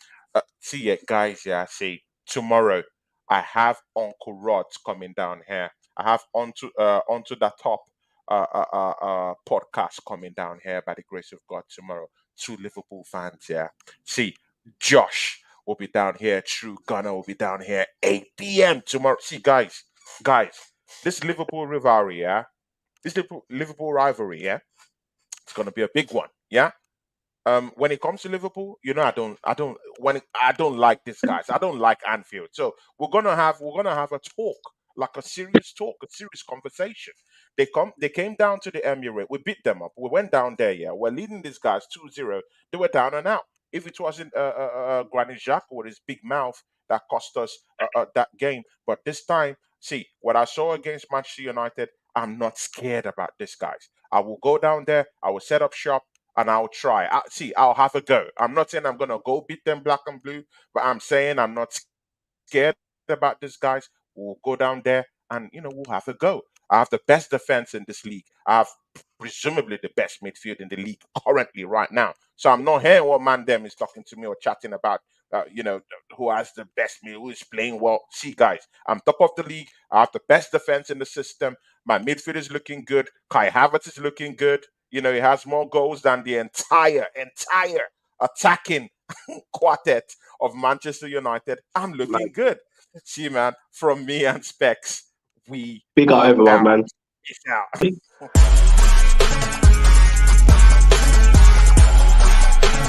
See ya, guys. Yeah, see tomorrow. I have Uncle Rod's coming down here. I have onto the top podcast coming down here by the grace of God tomorrow. Two Liverpool fans, yeah. See, Josh will be down here. True Gunner will be down here 8 p.m. tomorrow. See, guys, this Liverpool rivalry, yeah. This Liverpool rivalry, yeah. It's gonna be a big one, yeah. When it comes to Liverpool, I don't like these guys. I don't like Anfield. So we're gonna have a talk, like a serious talk, a serious conversation. They came down to the Emirates. We beat them up. We went down there. Yeah, we're leading these guys 2-0. They were down and out. If it wasn't Granit Xhaka with his big mouth that cost us that game, but this time, see what I saw against Manchester United. I'm not scared about this guys. I will go down there. I will set up shop and I'll try. I'll have a go. I'm not saying I'm gonna go beat them black and blue, but I'm saying I'm not scared about these guys. We'll go down there and we'll have a go. I have the best defense in this league. I have presumably the best midfield in the league currently right now. So I'm not hearing what man them is talking to me or chatting about. Who has the best mid, who is playing well. See, guys, I'm top of the league. I have the best defense in the system. My midfield is looking good. Kai Havertz is looking good. He has more goals than the entire attacking quartet of Manchester United. I'm looking Man. good. See, man, from me and Specs, we Big up are everyone, out. man. Peace Big out.